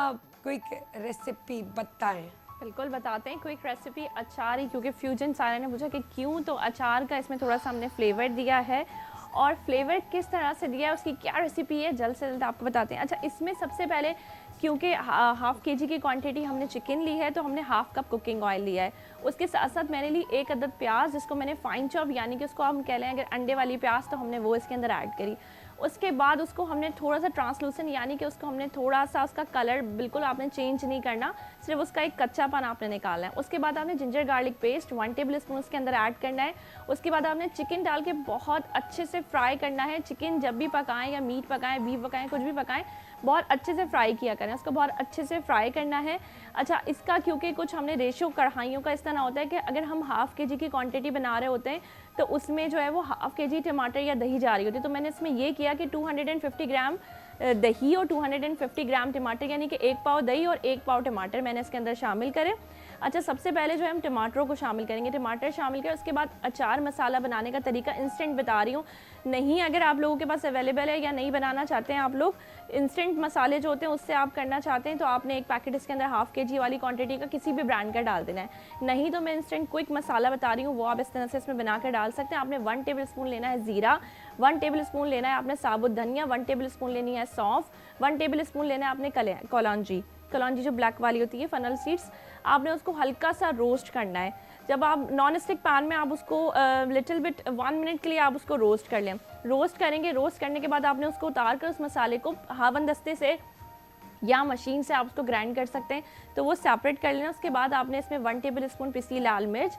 कोई रेसिपी बताएं? बिल्कुल बताते हैं क्विक रेसिपी अचार ही, क्योंकि फ्यूजन सारा ने पूछा कि क्यों, तो अचार का इसमें थोड़ा सा हमने फ्लेवर दिया है, और फ्लेवर किस तरह से दिया है, उसकी क्या रेसिपी है, जल्द से जल्द आपको बताते हैं। अच्छा, इसमें सबसे पहले क्योंकि हाफ़ केजी की क्वांटिटी हमने चिकन ली है, तो हमने हाफ़ कप कुकिंग ऑयल लिया है। उसके साथ साथ मैंने ली 1 अदद प्याज, जिसको मैंने फाइन चॉप, यानी कि उसको हम कह लें अगर अंडे वाली प्याज, तो हमने वो इसके अंदर ऐड करी। उसके बाद उसको हमने थोड़ा सा ट्रांसलूसेंट, यानी कि उसको हमने थोड़ा सा उसका कलर बिल्कुल आपने चेंज नहीं करना, सिर्फ उसका एक कच्चापन आपने निकालना है। उसके बाद आपने ginger garlic paste 1 table spoon उसके अंदर ऐड करना है। उसके बाद आपने चिकन डाल के बहुत अच्छे से फ्राई करना है। चिकन जब भी पकाएं या मीट पकाएं, बीफ पकाएं, कुछ भी पकाएं, बहुत अच्छे से फ्राई किया करें, उसको बहुत अच्छे से फ्राई करना है। अच्छा, इसका क्योंकि कुछ हमने रेशो कढ़ाइयों का इस तरह होता है कि अगर हम हाफ़ केजी की क्वांटिटी बना रहे होते हैं तो उसमें जो है वो हाफ़ केजी टमाटर या दही जा रही होती है। तो मैंने इसमें ये किया कि 250 ग्राम दही और 250 ग्राम टमाटर, यानी कि 1 पाव दही और 1 पाव टमाटर मैंने इसके अंदर शामिल करे। अच्छा, सबसे पहले जो है हम टमाटरों को शामिल करेंगे, टमाटर शामिल करें। उसके बाद अचार मसाला बनाने का तरीका इंस्टेंट बता रही हूँ, नहीं अगर आप लोगों के पास अवेलेबल है या नहीं बनाना चाहते हैं आप लोग, इंस्टेंट मसाले जो होते हैं उससे आप करना चाहते हैं, तो आपने एक पैकेट इसके अंदर हाफ़ केजी वाली क्वांटिटी का किसी भी ब्रांड का डाल देना है। नहीं तो मैं इंस्टेंट क्विक मसाला बता रही हूँ, वो आप इस तरह से इसमें बना कर डाल सकते हैं। आपने 1 टेबल स्पून लेना है ज़ीरा, 1 टेबल स्पून लेना है आपने साबुत धनिया, 1 टेबल स्पून लेनी है सौंफ, 1 टेबल स्पून लेना है आपने कौलांजी, कलौंजी जो ब्लैक वाली होती है, फनल सीड्स, आपने उसको हल्का सा रोस्ट करना है। जब आप नॉन स्टिक पैन में आप उसको लिटिल बिट 1 मिनट के लिए आप उसको रोस्ट कर लें। रोस्ट करेंगे, रोस्ट करने के बाद आपने उसको उतार कर उस मसाले को हावन दस्ते से या मशीन से आप उसको ग्राइंड कर सकते हैं, तो वो सेपरेट कर लेना। उसके बाद आपने इसमें 1 टेबल स्पून पिसी लाल मिर्च,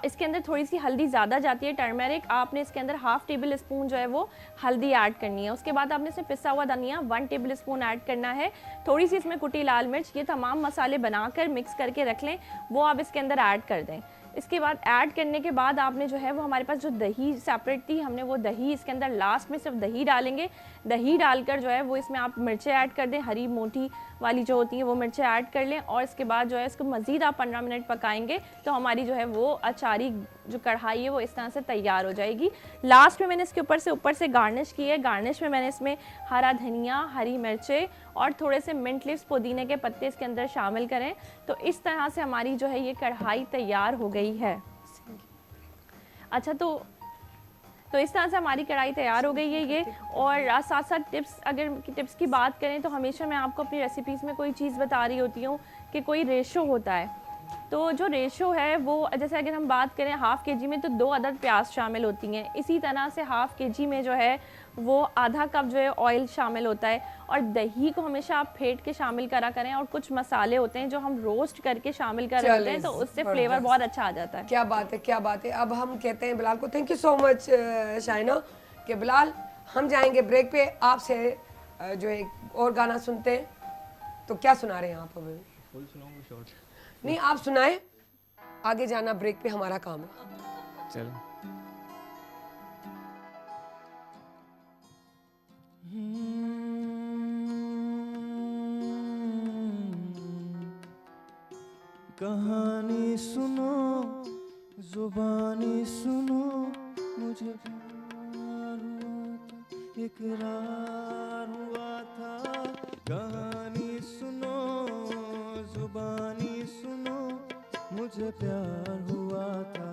इसके अंदर थोड़ी सी हल्दी ज़्यादा जाती है, टर्मरिक, आपने इसके अंदर 1/2 टेबल स्पून जो है वो हल्दी ऐड करनी है। उसके बाद आपने इसमें पिसा हुआ धनिया 1 टेबल स्पून ऐड करना है, थोड़ी सी इसमें कुटी लाल मिर्च। ये तमाम मसाले बनाकर मिक्स करके रख लें, वो आप इसके अंदर ऐड कर दें। इसके बाद ऐड करने के बाद आपने जो है वो हमारे पास जो दही सेपरेट थी, हमने वो दही इसके अंदर लास्ट में सिर्फ दही डालेंगे। दही डालकर जो है वो इसमें आप मिर्चें ऐड कर दें, हरी मोटी वाली जो होती हैं वो मिर्चें ऐड कर लें, और इसके बाद जो है इसको मज़ीद आप 15 मिनट पकाएंगे तो हमारी जो है वो अचारी जो कढ़ाई है वो इस तरह से तैयार हो जाएगी। लास्ट में मैंने इसके ऊपर से गार्निश की है। गार्निश में मैंने इसमें हरा धनिया, हरी मिर्चें और थोड़े से मिंट लीव्स, पुदीने के पत्ते इसके अंदर शामिल करें। तो इस तरह से हमारी जो है ये कढ़ाई तैयार हो गई है। अच्छा, तो इस तरह से हमारी कढ़ाई तैयार हो गई है ये। और साथ साथ टिप्स की बात करें तो हमेशा मैं आपको अपनी रेसिपीज़ में कोई चीज़ बता रही होती हूँ कि कोई रेशो होता है। तो जो रेशो है वो, जैसे अगर हम बात करें 1/2 kg में तो 2 अदद प्याज शामिल होती हैं। इसी तरह से 1/2 kg में जो है वो आधा कप जो है ऑयल शामिल होता है। और दही को हमेशा आप फेंट के शामिल करा करें, और कुछ मसाले होते हैं जो हम रोस्ट करके शामिल कर रहे होते हैं, तो उससे फ्लेवर बहुत अच्छा आ जाता है। क्या बात है, क्या बात है। अब हम कहते हैं बिलाल को, thank you so much Shaina, कि बिलाल हम जाएंगे ब्रेक पे, आपसे जो है और गाना सुनते हैं। तो क्या सुना रहे हैं आप हमें? फुल सुनाऊंगा शॉर्ट? नहीं, आप सुनाए, आगे जाना ब्रेक पे हमारा काम है। चलो। कहानी सुनो, जुबानी सुनो, मुझे प्यार हुआ था, इकरार हुआ था। कहानी सुनो, जुबानी सुनो, मुझे प्यार हुआ था,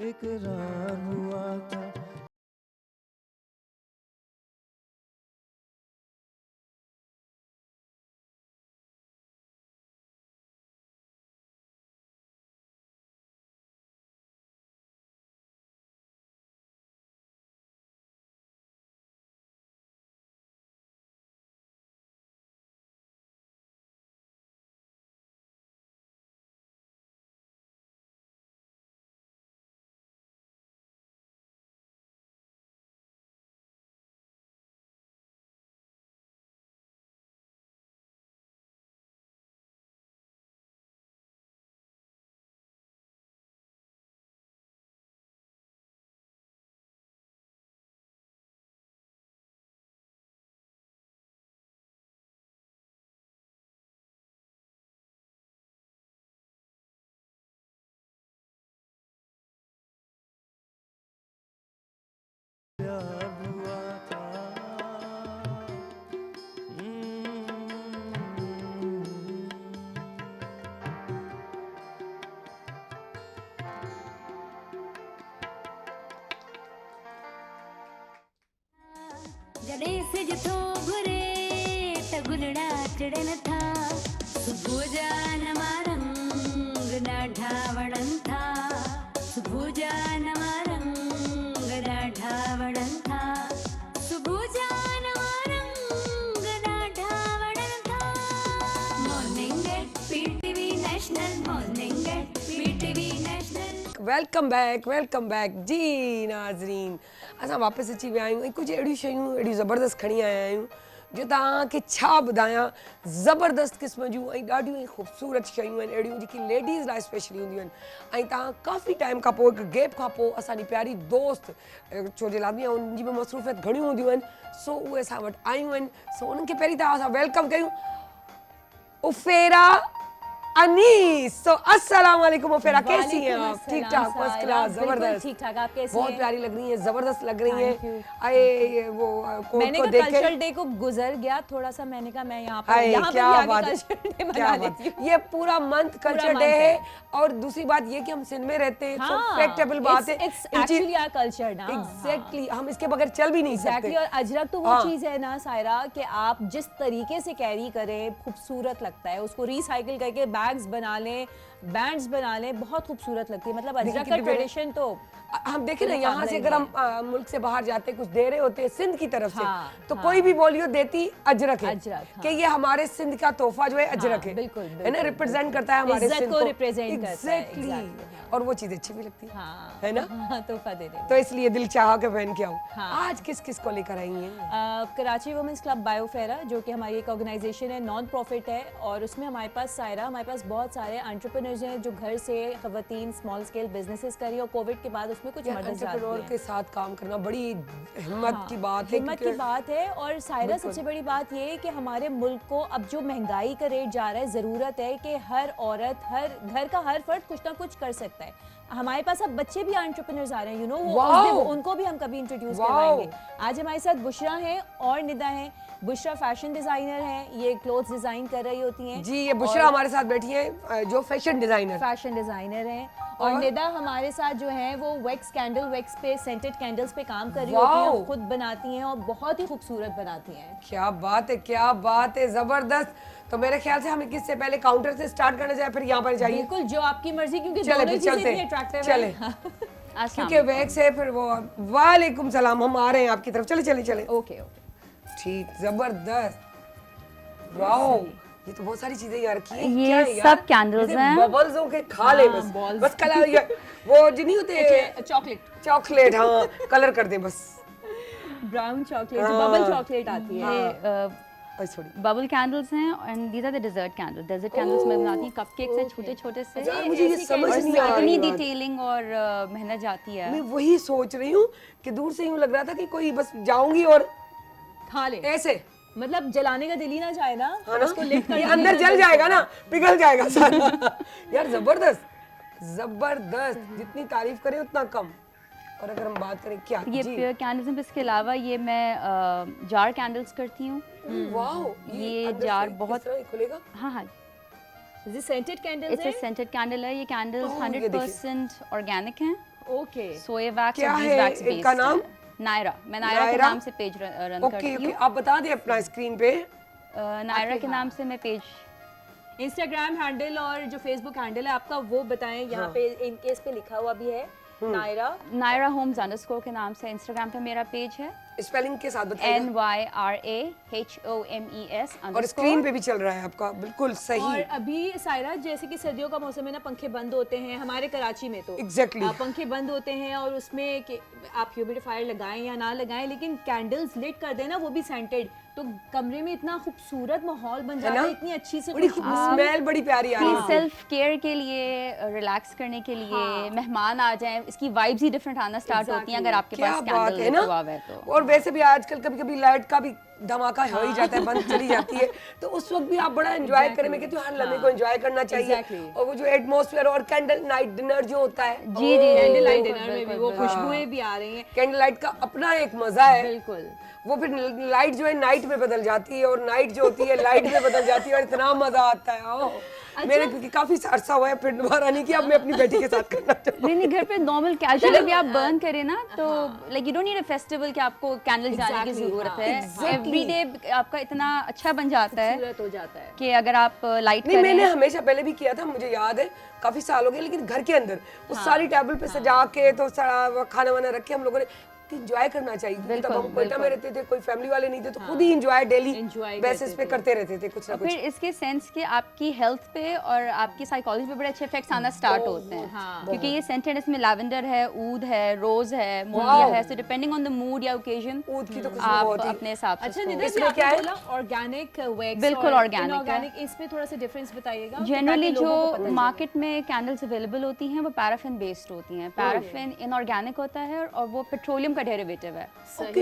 इकरार हुआ था। प्यार हुआ था। जॾे सिज थो घुरे त गुलड़ा चढ़न था, सुबुह जा नवा रंग ॾाढा वणन था, सुबुह जा नवा रंग ॾाढा वणन था, सुबुह जा नवा रंग ॾाढा वणन था। Morning at PTV national, morning at PTV national. Welcome back जी नाज़रीन। असां वापसि अची विया आहियूं ऐं कुझु अहिड़ियूं शयूं अहिड़ियूं ज़बरदस्त खणी आया आहियूं जो तव्हांखे छा ॿुधायां, ज़बरदस्त क़िस्म जूं ऐं ॾाढियूं ई ख़ूबसूरत शयूं आहिनि अहिड़ियूं जेकी लेडीज़ लाइ स्पेशली हूंदियूं आहिनि। ऐं तव्हां काफ़ी टाइम खां पोइ, हिकु गैप खां पोइ, असांजी प्यारी दोस्त, छो जे लाज़मी आहे उन्हनि जी बि मसरूफ़ियत घणियूं हूंदियूं आहिनि, सो उहे असां वटि आयूं आहिनि। सो उन्हनि खे पहिरीं त असां वेलकम कयूं। उफेरा अनीस। तो अस्सलाम वालेकुम मुफेरा, कैसी हैं वालेकुम आप? ठीक अस्सलाम ठाक, फर्स्ट सायरा, क्लास, बिल्कुल जबरदस्त। ठीक ठाक। आप कैसी बहुत हैं? प्यारी लग रही हैं, जबरदस्त लग रही Thank you. हैं। आए ये वो कोट मैंने को कहा देख कल्चरल के डे को गुजर गया थोड़ा सा, मैंने कहा मैं यहाँ पर हाय, यहाँ पर क्या भी आके बात कल्चरल डे क्या बना बात। लेती हूँ। ये पूरा मंथ कल्चर month डे है। है। और दूसरी बात ये कि हम सिंध में रहते हैं, हाँ, फैक्टेबल बात है। इट्स एक्चुअली आवर कल्चर ना। एग्जैक्टली, हम इसके बगैर चल भी नहीं एग्जैक्टली। सकते। और अजरक तो वो हाँ। चीज़ है ना सायरा कि आप जिस तरीके से कैरी करें खूबसूरत लगता है, उसको रिसाइकिल करके बैग्स बना लें, बैंड्स बना लें, बहुत खूबसूरत लगती है। मतलब अजरक का कितनी प्यारी- ट्रेडिशन तो हम देखें ना, कोई यहाँ मुकाबला से ही अगर हम नहीं मुल्क से बाहर जाते कुछ दे रहे होते हैं सिंध की तरफ से, हाँ, तो हाँ। कोई भी बोलियो देती अजरक है। अजरक, हाँ। कि ये हमारे सिंध का तोहफा जो है अजरक है। बिल्कुल, है ना, बिल्कुल, रिप्रेजेंट करता है हमारे इज्जत सिंध को represent करता है, Exactly. exactly, हाँ। और वो चीज अच्छी भी लगती है। हाँ है ना? हाँ, तोहफा दे देंगे। तो इसलिए दिल चाहा के पहन के आऊँ। हाँ। आज किस किस को लेकर आई हैं? कराची वुमेंस क्लब बायोफेरा, जो कि हमारी एक ऑर्गेनाइजेशन है, नॉन प्रॉफिट है, और उसमें हमारे पास सायरा, हमारे पास बहुत सारे एंटरप्रेन्योर्स हैं जो घर से खवातीन स्मॉल स्केल बिजनेसेस कर रही हैं, और कोविड के बाद उसमें कुछ यार, मदद एंटरप्रेन्योर जाती के है। साथ काम करना बड़ी हिम्मत की बात है। हिम्मत की क्योंकि- बात है। और सायरा, बिल्कुल। सबसे बड़ी बात ये है कि हमारे मुल्क को अब जो महंगाई का रेट जा रहा है, ज़रूरत है कि हर औरत, हर घर का हर फर्द कुछ ना कुछ कर सकता है। हमारे पास अब बच्चे भी एंटरप्रेन्योर्स आ रहे हैं, Wow! उनको भी हम कभी इंट्रोड्यूस Wow! करवाएंगे। आज हमारे साथ बुशरा हैं और निदा हैं। बुशरा फैशन डिज़ाइनर हैं, ये क्लोथ्स डिज़ाइन कर रही होती हैं। जी, ये बुशरा हमारे साथ बैठी है जो फैशन डिजाइनर। फैशन डिज़ाइनर हैं। और निदा हमारे साथ जो है वो वैक्स पे सेंटेड कैंडल्स पे काम कर रही होती हैं, Wow! वो खुद बनाती हैं और बहुत ही खूबसूरत बनाती हैं। क्या बात है, क्या बात है, जबरदस्त। तो मेरे ख्याल से हमें किससे पहले काउंटर से स्टार्ट करना चाहिए, फिर यहाँ पर जाइए। बिल्कुल, जो आपकी मर्जी, क्योंकि चले दोनों फिर चीजें चलते इतनी अट्रैक्टिव चले। हैं। क्योंकि वैक्स है, फिर वो वालेकुम सलाम, हम आ रहे हैं आपकी तरफ। चले चले चले। Okay okay. ठीक, जबरदस्त। वाओ, ये तो बहुत सारी चीजें यार रखी हैं। ये क्या है यार? सब candles जैसे हैं। बबल्सों के खा ले बस। balls। बस कलर ये वो जो नहीं होते चॉकलेट, चॉकलेट, हाँ, कलर कर दें बस। ब्राउन चॉकलेट, हाँ। बबल चॉकलेट आती है। ये सॉरी। बबल कैंडल्स हैं and these are the dessert candles. Dessert candles मैं बनाती हूँ, कपकेक्स हैं छोटे छोटे से, यार मुझे ये समझ और नहीं इसमें आ इतनी रही बात। डिटेलिंग और मेहनत जाती है। मैं वही सोच रही हूँ कि दूर से यूं लग रहा था कि कोई बस जाऊंगी और खा ले, ऐसे, मतलब जलाने का दिल ही ना चाहे ना, है ना, उसको लिफ्ट ये कर अंदर जल जाएगा ना, पिघल जाएगा सारा। यार जबरदस्त, जबरदस्त, जितनी तारीफ करें उतना कम। और अगर हम बात करें क्या ये जी, प्योर कैंडल्स हैं। इसके अलावा ये मैं जार कैंडल्स करती हूँ। वाओ, ये अंदर जार से किस बहुत- तरह ये खुलेगा। हाँ हाँ, ये सेंटेड कैंडल्स इट्स अ है। सेंटेड कैंडल है। ये कैंडल्स ओह, ये देखिए। 100% ऑर्गेनिक हैं। ओके, सोया वैक्स क्या और है बीज वैक्स इनका बेस्ड नाम? है। नायरा, मैं नायरा के नायरा? नाम से पेज रन ओके करती ओके, हूँ। आप बता दें अपना स्क्रीन पे। नायरा के नाम से मैं पेज, इंस्टाग्राम हैंडल और जो फेसबुक हैंडल है आपका वो बताएं। यहाँ पे इन केस पे लिखा हुआ भी है नायरा। नायरा होम्स अंडरस्कोर के नाम से इंस्टाग्राम पे मेरा पेज है। स्पेलिंग के साथ बताइए। NYRAHOMES और स्क्रीन पे भी चल रहा है आपका, बिल्कुल और सही। अभी सायरा, जैसे कि सर्दियों का मौसम है ना, पंखे बंद होते हैं हमारे कराची में, तो Exactly. पंखे बंद होते हैं और उसमें आप ह्यूमिडिफायर लगाएं या ना लगाएं, लेकिन कैंडल्स लिट कर देना, वो भी सेंटेड, तो कमरे में इतना खूबसूरत माहौल बन जाता ना? है, इतनी अच्छी से बड़ी खुशबू। स्मेल बड़ी प्यारी आ रही है। सेल्फ केयर के लिए, रिलैक्स करने के लिए, मेहमान आ जाएं, इसकी वाइब्स ही डिफरेंट आना स्टार्ट होती हैं अगर आपके क्या पास बात कैंडल है लिट ना। हुआ हुआ है तो। और वैसे भी आजकल कभी कभी लाइट का भी धमाका हो ही जाता है, बंद चली जाती है, तो उस वक्त भी आप बड़ा एंजॉय करें। मैं कहती हूँ हर लम्हे को एंजॉय करना चाहिए। Exactly. और वो जो एटमॉस्फेयर और कैंडल नाइट डिनर जो होता है, जी जी, कैंडल लाइट बिल्कुल, डिनर में भी बिल्कुल, वो बिल्कुल। खुशबुएं भी आ रही हैं। कैंडल लाइट का अपना एक मजा है। बिल्कुल। वो फिर लाइट जो है नाइट में बदल जाती है और नाइट जो होती है लाइट में बदल जाती है और इतना मजा आता है। ओह, मेरे क्योंकि काफी अरसा हुआ है फिर दोबारा नहीं किया, अब मैं अपनी बेटी के साथ करना चाहती हूँ। नहीं, घर पे नॉर्मल कैजुअली भी आप बर्न करें ना, तो like you don't need a festival कि आपको कैंडल जलाने की Exactly, जरूरत हाँ, है। exactly. एवरीडे आपका इतना अच्छा बन जाता है खूबसूरत हो जाता है। कि अगर आप लाइट नहीं, मैंने करें। हमेशा पहले भी किया था, मुझे याद है, काफी साल हो गए, लेकिन घर के अंदर उस सारी टेबल पे सजा के तो सारा खाना वाना रख के हम लोगों ने इंजॉय करना चाहिए। क्योंकि तब हम कोयटा में रहते थे, कोई फैमिली वाले नहीं थे, तो खुद ही इंजॉय डेली Enjoy बेसिस पे करते रहते थे कुछ ना और कुछ। फिर इसके सेंस के आपकी हेल्थ पे और आपकी साइकोलॉजी पे बड़े अच्छे इफेक्ट्स आना स्टार्ट होते हैं। क्योंकि ये सेंटेड, इसमें लैवेंडर है, ऊद है, रोज है, मोलिया है, so depending on the mood या ओकेजन ऊद की तो खुशबू आप बहुत ही। अपने हिसाब से अच्छा उसको- निधि, इसमें क्या है? ऑर्गेनिक वैक्स, बिल्कुल organic है। ऑर्गेनिक, इसमें थोड़ा सा डिफरेंस बताइएगा। जनरली ताकि लोगों को पता जो चले। मार्केट में कैंडल्स अवेलेबल होती हैं वो पैराफिन बेस्ड होती हैं। पैराफिन इनऑर्गेनिक होता है और वो पेट्रोलियम का डेरिवेटिव है।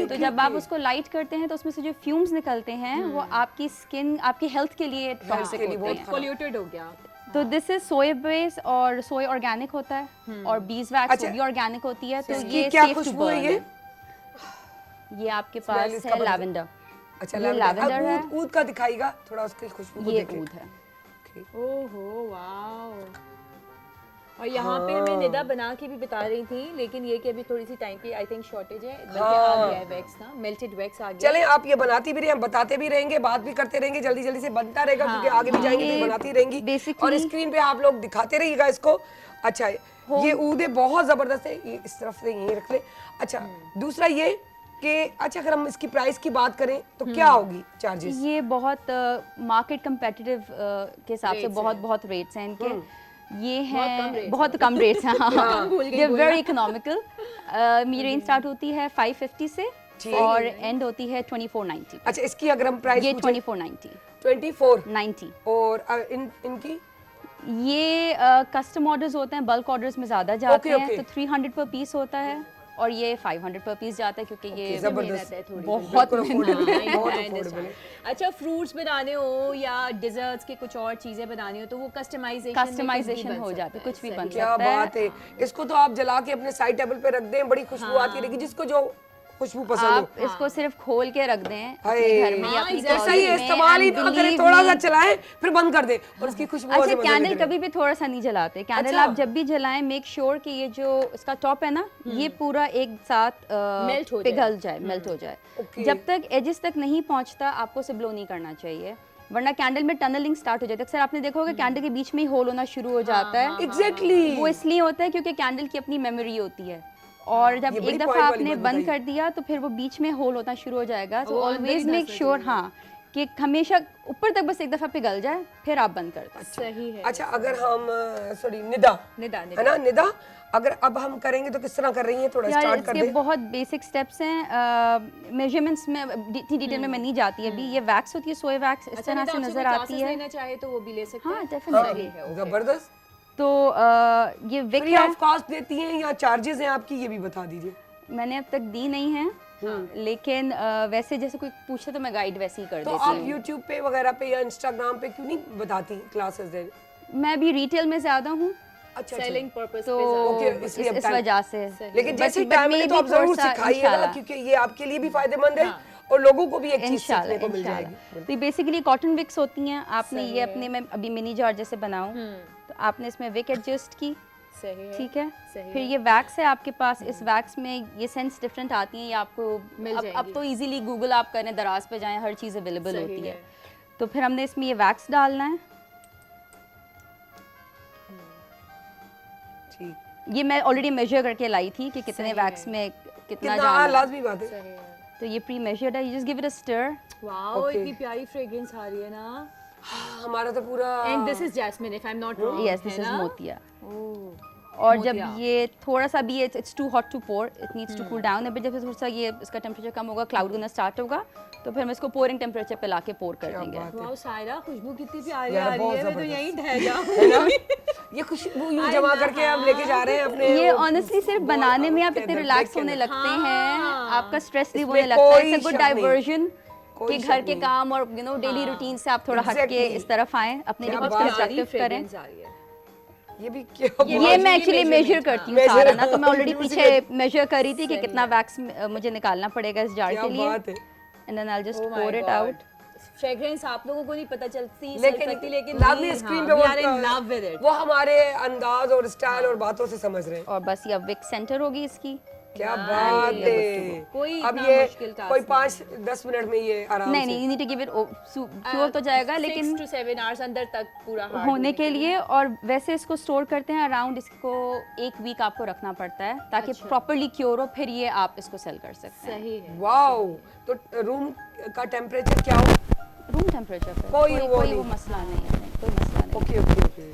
तो जब आप उसको लाइट करते हैं तो उसमें से जो फ्यूम्स निकलते हैं वो आपकी स्किन, आपकी हेल्थ के लिए टॉक्सिक के लिए होते बहुत हैं। पोल्यूटेड हो गया। तो दिस इज सोया बेस और सोय ऑर्गेनिक होता है और बीज वैक्स अच्छा। वो भी ऑर्गेनिक होती है, तो इसकी ये क्या safe to खुशबू है burn ये? ये आपके स्मेल पास इसका है बदल- लैवेंडर, अच्छा ये लैवेंडर lavender है। अब ऊद का दिखाएगा थोड़ा उसकी खुशबू को ये देखें। ऊद है। ओहो वाओ। और यहाँ पे हमें निदा बना के भी बता रही थी, लेकिन ये कि अभी थोड़ी सी टाइम की आई थिंक शॉर्टेज है, बल्कि आ गया है वैक्स ना, मेल्टेड वैक्स आ गया। चलें आप ये बनाती भी रहे, हम बताते भी रहेंगे, बात भी करते रहेंगे, जल्दी जल्दी से बनता रहेगा क्योंकि आगे भी जाएंगे तो ये ये बनाती रहेंगी basically- और स्क्रीन पे आप लोग दिखाते रहिएगा इसको। अच्छा ये ऊदे बहुत जबरदस्त है, ये इस तरफ से यहीं रख ले। अच्छा दूसरा ये कि अच्छा अगर हम इसकी प्राइस की बात करें तो क्या होगी चार्जेस? ये बहुत मार्केट कम्पेटिटिव के हिसाब से बहुत बहुत रेट्स हैं इनके। ये हैं बहुत कम रेट्स हैं, हाँ, दे वेरी इकोनॉमिकल। मेरी रेंज स्टार्ट होती है 550 से और एंड होती है 2490। अच्छा इसकी अगर हम प्राइस ये 2490 2490 और इनकी ये कस्टम ऑर्डर्स होते हैं, बल्क ऑर्डर्स में ज़्यादा जाते Okay, हैं, okay. तो 300 पर पीस होता है और ये 500 पर पीस जाता है क्योंकि ये जबरदस्त बहुत affordable है, बहुत I affordable understand. है। अच्छा फ्रूट्स बनाने हो या डिजर्ट्स के कुछ और चीजें बनानी हो तो वो कस्टमाइजेशन हो जाता है, कुछ भी बन क्या सकता है। बात है, इसको तो आप जला के अपने साइड टेबल पे रख दें, बड़ी खुशबू आती रहेगी जिसको जो खुशबू पसंद हो। आप इसको सिर्फ खोल के रख दें हाय। अपने घर में या अपनी तो सही closet है, में, इस्तेमाल ही and ना करें, believe थोड़ा me- सा चलाएं फिर बंद कर दें और उसकी खुशबू अच्छा से मजे कैंडल लेते कभी भी थोड़ा सा नहीं जलाते, कैंडल अच्छा। आप जब भी जलाएं मेक श्योर कि ये जो इसका टॉप है ना ये पूरा एक साथ Melt हो जाए। पिघल जाए, मेल्ट हो जाए। Okay। जब तक एजेस तक नहीं पहुंचता आपको उसे ब्लो नहीं करना चाहिए, वरना कैंडल में टनलिंग स्टार्ट हो जाती है। अक्सर आपने देखा होगा कैंडल के बीच में ही होल होना शुरू हो जाता है। एग्जैक्टली वो इसलिए होता है क्योंकि कैंडल की अपनी मेमोरी होती है और जब ये बड़ी एक point दफा वाली आपने बात बंद बताई। कर दिया तो फिर वो बीच में होल होना शुरू हो जाएगा। तो वो अंदर ही ऑलवेज मेक धंसना श्योर हाँ कि हमेशा ऊपर तक बस एक दफा पिघल जाए फिर आप बंद कर दें। सही है। अच्छा अगर हम सॉरी निदा निदा है ना, निदा अगर अब हम करेंगे तो किस तरह कर रही हैं, थोड़ा यार स्टार्ट कर इसके दें। बहुत बेसिक स्टेप्स हैं, मेजरमेंट्स में इतनी डिटेल में मैं नहीं जाती अभी। ये वैक्स होती है, सोया वैक्स इस तरह से नजर आती है। लेना चाहे तो वो भी ले सकते हाँ हैं। डेफिनेटली। जबरदस्त। तो ये विक फ्री है, ऑफ कॉस्ट देती हैं या चार्जेस हैं आपकी, ये भी बता दीजिए। मैंने अब तक दी नहीं है लेकिन वैसे जैसे कोई पूछे तो मैं गाइड वैसे ही कर तो देती आप हूँ। यूट्यूब पे वगैरह पे या इंस्टाग्राम पे क्यों नहीं बताती क्लासेस देने? मैं भी रिटेल में ज्यादा हूँ अच्छा सेलिंग पर्पस तो Okay, इसलिए अब इस time- वजह से। लेकिन But- जैसे but टाइम मिले maybe तो आप जरूर थोड़ा सा सिखाइएगा इंशाल्लाह। क्योंकि ये आपके लिए भी फायदेमंद है और लोगों को भी एक चीज सीखने को मिल जाएगी। तो ये बेसिकली कॉटन विक्स होती हैं। आपने ये अपने में अभी मिनी जार जैसे बनाऊं तो आपने इसमें विक एडजस्ट की, सही है। ठीक है। सही फिर ये वैक्स है आपके पास, इस वैक्स में ये सेंस डिफरेंट आती हैं, ये आपको मिल अब जाएंगी। तो इजीली गूगल आप करें, दराज पे जाएं, हर चीज़ अवेलेबल सही होती है। है। तो फिर हमने इसमें ये वैक्स डालना है। ठीक, ये मैं ऑलरेडी मेजर करके लाई थी कि कितने वैक्स में कितना कितना जाना है। लाजमी बात है। सही है। तो ये प्री मेजर्ड है, you just give it a stir. Wow Okay. इतनी प्यारी फ्रेग्रेंस आ रही है ना। हमारा तो पूरा and this is jasmine if I am not wrong. Yes this is मोतिया। और जब ये थोड़ा सा भी it's too hot to pour, it needs to cool down. अभी जब थोड़ा सा ये इसका टेम्परेचर कम होगा, क्लाउड होना स्टार्ट होगा, तो फिर हम इसको पोरिंग टेम्परेचर पे लाके पोर कर देंगे। वाओ सायरा खुशबू कितनी प्यारी यार, आ रही बहुत है, मैं तो जबरदस्त। यहीं ठहर जाऊं। है ना, ये खुशबू यूं जमा करके हम लेके जा रहे हैं अपने। ये ऑनेस्टली सिर्फ बनाने में आप के इतने अंदर, रिलैक्स के होने अंदर। लगते हैं, आपका स्ट्रेस रिलीव इसमें होने लगता है। कोई इट्स अ गुड शक नहीं। डाइवर्जन कोई कि शक घर के नहीं। काम और यू नो डेली रूटीन से आप थोड़ा हट के Exactly. इस तरफ आए, अपने लिए क्या कुछ बात है। कंस्ट्रक्टिव करें। फ्रेग्रेंस आ रही है। ये भी क्या ये बात मैं है। एक्चुअली मेजर करती हूँ Measure- सारा ना, तो मैं ऑलरेडी use पीछे मेजर करी थी कि कितना वैक्स मुझे निकालना पड़ेगा इस जार क्या के लिए। बात है। And then I just Oh my pour it God. Out. Fragrance आप लोगों को नहीं पता चलती लेकिन लेकिन लाजमी स्क्रीन पे we are in love with it. वो हमारे अंदाज और स्टाइल और बातों से समझ रहे हैं। और बस ये अब विक सेंटर होगी इसकी। क्या बात है। कोई अब इतना ये मुश्किल task कोई नहीं। 5-10 मिनट में ये आराम नहीं से नहीं, you need to give it cure तो जाएगा, लेकिन 6 to 7 आवर्स अंदर तक पूरा hard होने के लिए। और वैसे इसको स्टोर करते हैं अराउंड, इसको 1 वीक आपको रखना पड़ता है ताकि प्रॉपर्ली क्योर हो, फिर ये आप इसको सेल कर सकते हैं। सही है। वाओ। तो रूम का टेम्परेचर क्या हो? रूम टेम्परेचर पे कोई वो कोई नहीं। वो मसला नहीं है, नहीं, कोई मसला नहीं। Okay okay okay.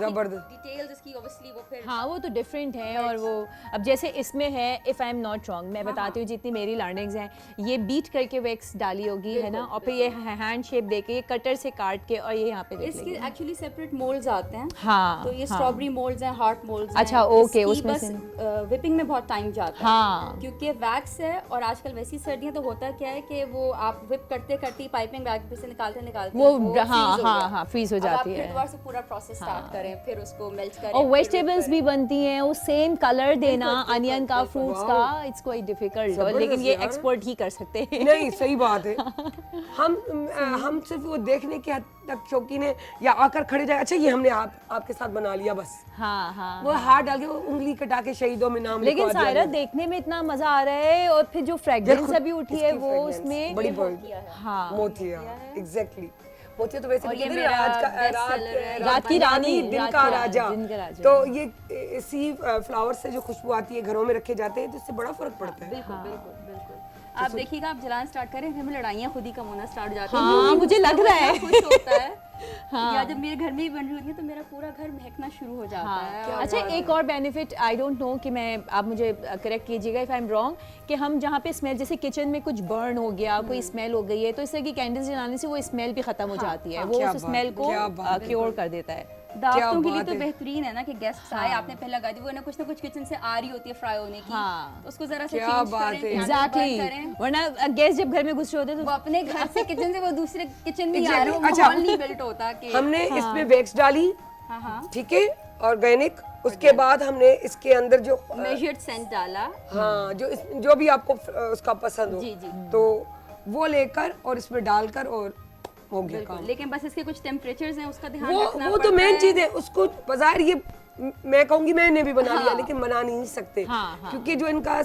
जबरदस्त। डिटेल्स इसकी ऑब्वियसली वो फिर हाँ वो तो डिफरेंट है। और वो अब जैसे इसमें है if I am not wrong, मैं बताती हूँ जितनी मेरी लर्निंग्स हैं, ये बीट करके वैक्स डाली होगी है ना, और फिर ये हैंड शेप देके कटर से काट के और ये यहाँ पे देख इसके लेंगे। एक्चुअली सेपरेट मोल्ड्स आते हैं। हाँ तो ये हाँ। स्ट्रॉबेरी मोल्ड्स हैं, हार्ट मोल्ड्स अच्छा, हैं। ओके, इसकी उसमें बस से विपिंग में बहुत टाइम जाता है। हाँ। क्योंकि वैक्स है और आजकल वैसी सर्दियाँ तो होता क्या है कि वो आप विप करते करते पाइपिंग बैग से निकालते वो freeze हाँ हो हाँ गया। हाँ फ्रीज हो अब आप जाती फिर है। दोबारा से पूरा प्रोसेस स्टार्ट करें, फिर उसको मेल्ट करें, और फिर वेजिटेबल्स whip भी करें। बनती हैं, वो सेम कलर देना बिल्कुल, अनियन का, बिल्कुल, फ्रूट्स का, इट्स क्वाइट डिफिकल्ट, जबरदस्त लेकिन ये यार। एक्सपर्ट ही कर सकते हैं। नहीं सही बात है। हम सिर्फ वो देखने के हद तक शौकीन है या आकर खड़े जाए, अच्छा ये हमने आपके साथ बना लिया बस, हाँ हाँ। वो हाथ डाल के वो उंगली कटा के शहीदों में नाम लेकिन लिखवा दिया सायरा गया। देखने में इतना मजा आ रहा है, और फिर जो फ्रेग्रेंस देखो, अभी उठी है इसकी वो fragrance उसमें बड़ी हाँ मोतिया, एग्जैक्टली। मोतिया तो वैसे और भी ये कहते हैं मेरा रात best seller है, रात की रानी, दिन का राजा। दिन का राजा। तो ये इसी फ्लावर से जो खुशबू आती है घरों में रखे जाते हैं, तो इससे बड़ा फर्क पड़ता है। बिल्कुल बिल्कुल बिल्कुल। आप देखिएगा, आप जलाना स्टार्ट करें, फिर लड़ाइयाँ खुद ही कम होना स्टार्ट हो जाती हैं। हाँ, क्योंकि मुझे लग रहा है। खुश होता है। या जब मेरे घर में ही बन रही होती है तो मेरा पूरा घर महकना शुरू हो जाता है। हाँ। अच्छा, एक और बेनिफिट, आई डोंट नो कि मैं, आप मुझे करेक्ट कीजिएगा इफ आई एम रॉन्ग, कि हम जहाँ पे स्मेल, जैसे किचन में कुछ बर्न हो गया, कोई स्मेल हो गई है, तो इस तरह की कैंडल्स जलाने से वो स्मेल भी खत्म हो जाती है, वो क्या उस बात स्मेल है, को क्या बात है। क्योर कर देता है। दावतों के लिए बात तो है। बेहतरीन है ना कि गेस्ट आए, आपने पहले लगा दी, वो ना कुछ किचन से आ रही होती है फ्राई होने की, हाँ। तो उसको जरा सा क्या चेंज बात करें, है। candle burn एग्जैक्टली, करें। वरना गेस्ट जब घर में घुस रहे होते वो तो अपने घर से किचन से वो दूसरे किचन में आ रहे हो, Exactly, अच्छा। माहौल नहीं बिल्ट होता कि हमने इसमें वैक्स डाली, हाँ हाँ ठीक है, ऑर्गेनिक, उसके बाद हमने इसके अंदर जो मेजर्ड सेंट डाला। हाँ जो भी आपको उसका पसंद हो, जी, जी। तो वो लेकर और इसमें डालकर और हो गया बिल्कुल, काम। लेकिन बस इसके कुछ टेम्परेचर्स हैं, उसका ध्यान वो रखना वो तो पड़ता मेन है। चीज है, उसको बाजार ये मैं कहूंगी मैंने भी बना लिया, हाँ। लेकिन बना नहीं सकते, हाँ, हाँ। क्योंकि जो इनका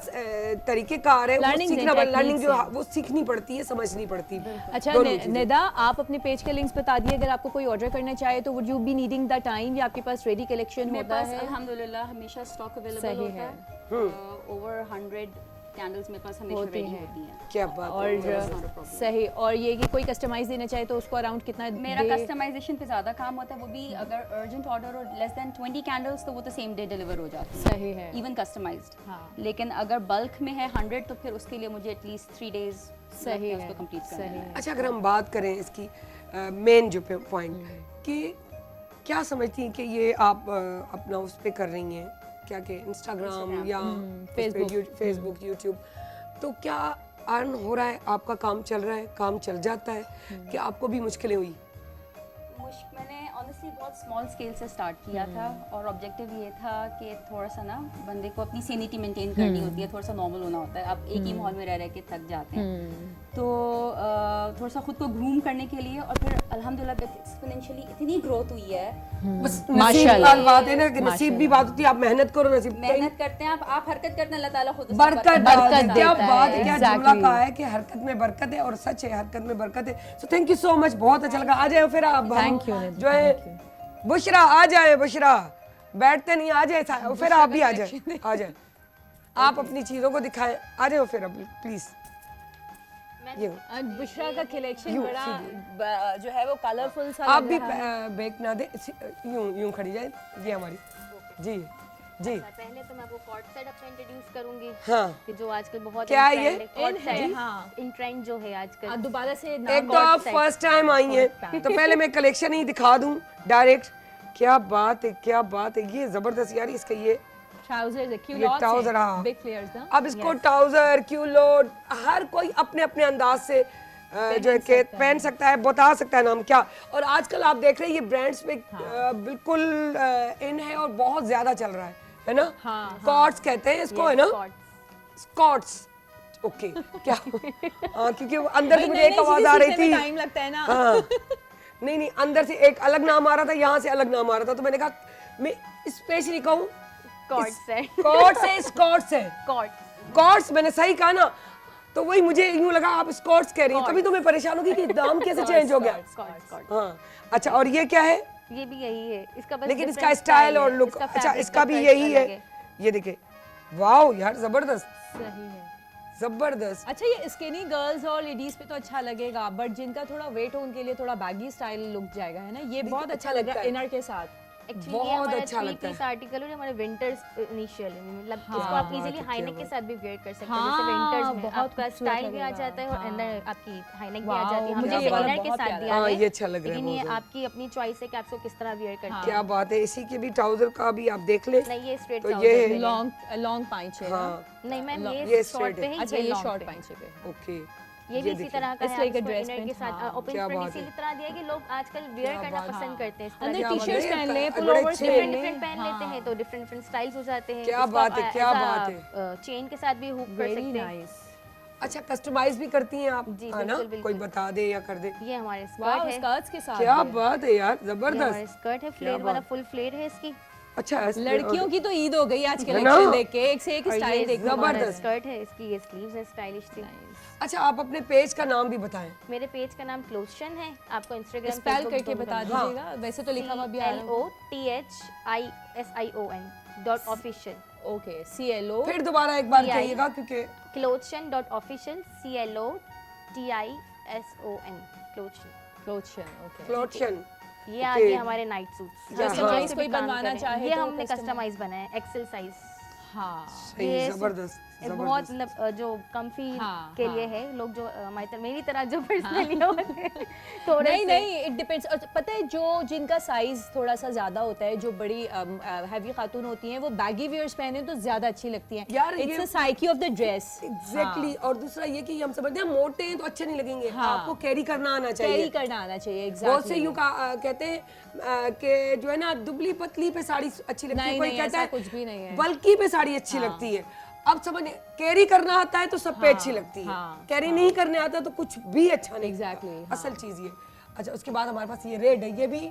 तरीकेकार है वो Learnings सीखना and लर्निंग जो techniques हैं। वो सीखनी पड़ती है, समझनी पड़ती है। अच्छा दोनों चीजें। निदा, आप अपने पेज के लिंक्स बता दिए, अगर आपको कोई ऑर्डर करना चाहे तो would you be needing the time, या आपके पास रेडी कलेक्शन मेरे होता पास है? अल्हम्दुलिल्लाह हमेशा स्टॉक अवेलेबल सही होता है। है। ओवर 100 कैंडल्स मेरे पास हमेशा होती रेडी हैं। होती हैं। क्या बात है। और सही, और ये कि कोई कस्टमाइज देना चाहे तो उसको अराउंड कितना मेरा day- कस्टमाइजेशन पे ज़्यादा काम होता है, वो भी अगर अर्जेंट ऑर्डर और लेस देन 20 कैंडल्स तो वो तो सेम डे डिलीवर हो जाती है, सही है। Even customised. हाँ। लेकिन अगर बल्क में है 100 तो फिर उसके लिए मुझे एटलीस्ट 3 डेज सही है, उसको कंप्लीट करना सही है। है। अच्छा, अगर हम बात करें इसकी मेन जो पॉइंट कि क्या समझती हैं कि ये आप अपना उस पे कर रही हैं, क्या कि इंस्टाग्राम या फेसबुक यूट्यूब, तो क्या अर्न हो रहा है, आपका काम चल रहा है, काम चल जाता है, कि आपको भी मुश्किलें हुई? मैंने ऑनेस्टली बहुत स्मॉल स्केल से स्टार्ट किया था, और ऑब्जेक्टिव ये था कि थोड़ा सा ना बंदे को अपनी सैनिटी मेंटेन करनी होती है, थोड़ा सा नॉर्मल होना होता है। आप एक ही माहौल में रह के थक जाते हैं, तो थोड़ा सा खुद को ग्रूम करने के लिए, और फिर अल्हम्दुलिल्लाह एक्सपोनेंशियली इतनी ग्रोथ हुई है। बस नसीब का बात है ना, कि नसीब भी बात होती है, आप मेहनत करो, नसीब मेहनत करते हैं आप हरकत करते हैं, अल्लाह ताला खुद उसमें बरकत बरकत डाल दे। क्या देता है, बात है, क्या जुमला exactly। कहा है कि हरकत में बरकत है, और सच है, हरकत में बरकत है। So thank you so much, बहुत अच्छा लगा। आ जाए फिर आप, Thank you, निधि, जो है बुशरा, आ जाए बुशरा, बैठते नहीं, आ जाए फिर आप भी आ जाए, आ जाए, आप अपनी चीजों को दिखाएं, आ जाओ फिर अब प्लीज। ये बुशरा का कलेक्शन बड़ा जो है वो कलरफुल सा आप लग भी रहा है। बैक ना दे, यूं यूं खड़ी जाए, ये हमारी जी जी। पहले तो मैं आपको कॉर्ड सेट अपना इंट्रोड्यूस करूंगी, हाँ, कि जो आजकल बहुत क्या है ये? कॉर्ड इन है, सेट हाँ। इन ट्रेंड जो है आजकल। दोबारा से एक नाम तो आप फर्स्ट टाइम आई हैं, तो पहले मैं कलेक्शन ही दिखा दूं डायरेक्ट। क्या बात है, क्या बात है, ये जबरदस्त यार, इसका ये ट्राउजर्स, ये क्यूलॉट्स ट्राउजर, हाँ। बिग फ्लेयर्स ना। अब इसको ट्राउजर, क्यूलोट, हर कोई अपने अपने अंदाज से जो है कि पहन सकता है, बता सकता है नाम क्या। और आजकल आप देख रहे हैं ये ब्रांड्स पे बिल्कुल इन है, और बहुत ज्यादा चल रहा है ना। हाँ, कॉर्ड्स कहते हैं इसको, है ना, स्कॉट्स, ओके। क्या हाँ, क्योंकि वो अंदर से मुझे एक आवाज आ रही थी, टाइम लगता है ना। हाँ, नहीं अंदर से एक अलग नाम आ रहा था, यहाँ से अलग नाम आ रहा था, तो मैंने कहा मैं स्पेशली कहूँ कॉर्ड सेट कॉर्ड्स है, स्कॉट्स है, कॉर्ड्स, मैंने सही कहा ना, तो वही मुझे यूं लगा आप स्कॉट्स कह रही हैं, तभी तो मैं परेशान हो गई कि दाम कैसे चेंज हो गया। हाँ, अच्छा, और ये क्या है? ये भी यही है, इसका बस लेकिन इसका different स्टाइल style और है, लुक, इसका अच्छा fabric इसका का भी cut यही है, अलग ये देखिए, वाओ यार जबरदस्त, सही है। जबरदस्त। अच्छा, ये स्किनी गर्ल्स और लेडीज पे तो अच्छा लगेगा, बट जिनका थोड़ा वेट हो उनके लिए थोड़ा बैगी स्टाइल लुक जाएगा, है ना। ये बहुत अच्छा लग रहा है इनर के साथ। एक्चुअली बहुत ये हमारा अच्छा 3 लगता है। पीस आर्टिकल है हमारे विंटर्स इनिशियल मतलब हाँ, इसको आप बात इजीली है, हाईनेक क्या के साथ भी वेयर कर सकते हैं हाँ, जैसे विंटर्स में बहुत आपका खूबसूरत स्टाइल भी आ लगेगा, जाता है और हाँ। अंदर आपकी हाईनेक भी आ वाओ, जाती है मुझे हमने ये वाला इनर के बहुत साथ प्यारा दिया हाँ, है ये अच्छा लग रहा है लेकिन ये बहुत आपकी अपनी चॉइस है कि आपको किस तरह वेयर करते हैं क्या बात है, इसी के भी ट्राउजर का भी आप देख ले। नहीं ये स्ट्रेट तो ये है लॉन्ग पाइच है ना? हाँ, नहीं मैम ये ये straight शॉर्ट पे है। है अच्छा ये long शॉर्ट पे है। पाइच पे। ओके, ये भी इसी देखिए। तरह का It's है like a इसको dress इनर के print, साथ हाँ। ओपन क्या फ्रंट बात है। इसीलिए तरह दिया है कि लोग आजकल वेयर क्या करना बात है। पसंद करते हैं इस अंदर तरह क्या बात टी-शर्ट्स है, पहन ले, बड़े पुलोवर्स अच्छे पहन डिफरेंट ले। डिफरेंट पहन लेते हैं तो डिफरेंट डिफरेंट स्टाइल्स हो जाते हैं क्या बात है, क्या बात है। चेन के साथ भी हुक कर वेरी सकते हैं नाइस। अच्छा, कस्टमाइज भी करती हैं आप, जी, है ना? बिल्कुल, कोई बिल्कुल। बता दे या कर दे। ये हमारे वाओ, स्कर्ट है स्कर्ट्स के साथ क्या भी। बात है यार, ये हमारे जबरदस्त। स्कर्ट है फ्लेयर वाला फुल फ्लेयर है इसकी अच्छा, लड़कियों की तो ईद हो गई आज है ना? कलेक्शन देख के, एक से एक और ये स्टाइल देखने को हमारा मिल रहा है। स्कर्ट है इसकी ये स्लीव्स है स्टाइलिश सी अच्छा, आप अपने पेज का नाम भी बताएं। मेरे पेज का नाम क्लोशन है आपको इंस्टाग्राम स्पेल करके बता दीजिएगा, वैसे तो लिखा हुआ भी आ रहा है। CLOTHISION ओके, CLO फिर दोबारा एक बार TI कहिएगा क्योंकि clothshan.official CLOTISON clothshan क्लोशन, ओके। क्लोशन। ये आ गए हमारे नाइट सूट्स Customize कोई बनवाना चाहे ये तो हमने customize- कस्टमाइज बनाया है एक्सेल साइज हाँ, सही, ये जबरदस्त, बहुत जबरदस्त। मतलब जो कम्फी हाँ, के लिए है लोग जो मेरी तरह जो पर्सनली होते हैं थोड़े नहीं से- नहीं, इट डिपेंड्स। पता है जो जिनका साइज थोड़ा सा ज्यादा होता है, जो बड़ी हैवी खातून होती हैं, वो बैगी वियर्स पहने तो ज्यादा अच्छी लगती हैं। यार, इट्स ये- a psyche of the dress. Exactly. और दूसरा ये कि हम समझते हैं मोटे हैं तो अच्छे नहीं लगेंगे, हाँ। आपको कैरी करना आना चाहिए। कैरी करना आना चाहिए, बहुत से एग्जैक्टली। यूं कहते हैं कि जो है ना दुबली पतली पे साड़ी अच्छी लगती है, नहीं, कोई नहीं, कहता ऐसा है कुछ भी नहीं है। बल्कि पे साड़ी अच्छी लगती है। अब समझ, कैरी करना आता है तो सब पे अच्छी लगती है, हाँ, कैरी नहीं करने आता तो कुछ भी अच्छा नहीं लगता। Exactly, हाँ। असल चीज ये। अच्छा, उसके बाद हमारे पास ये रेड है, ये भी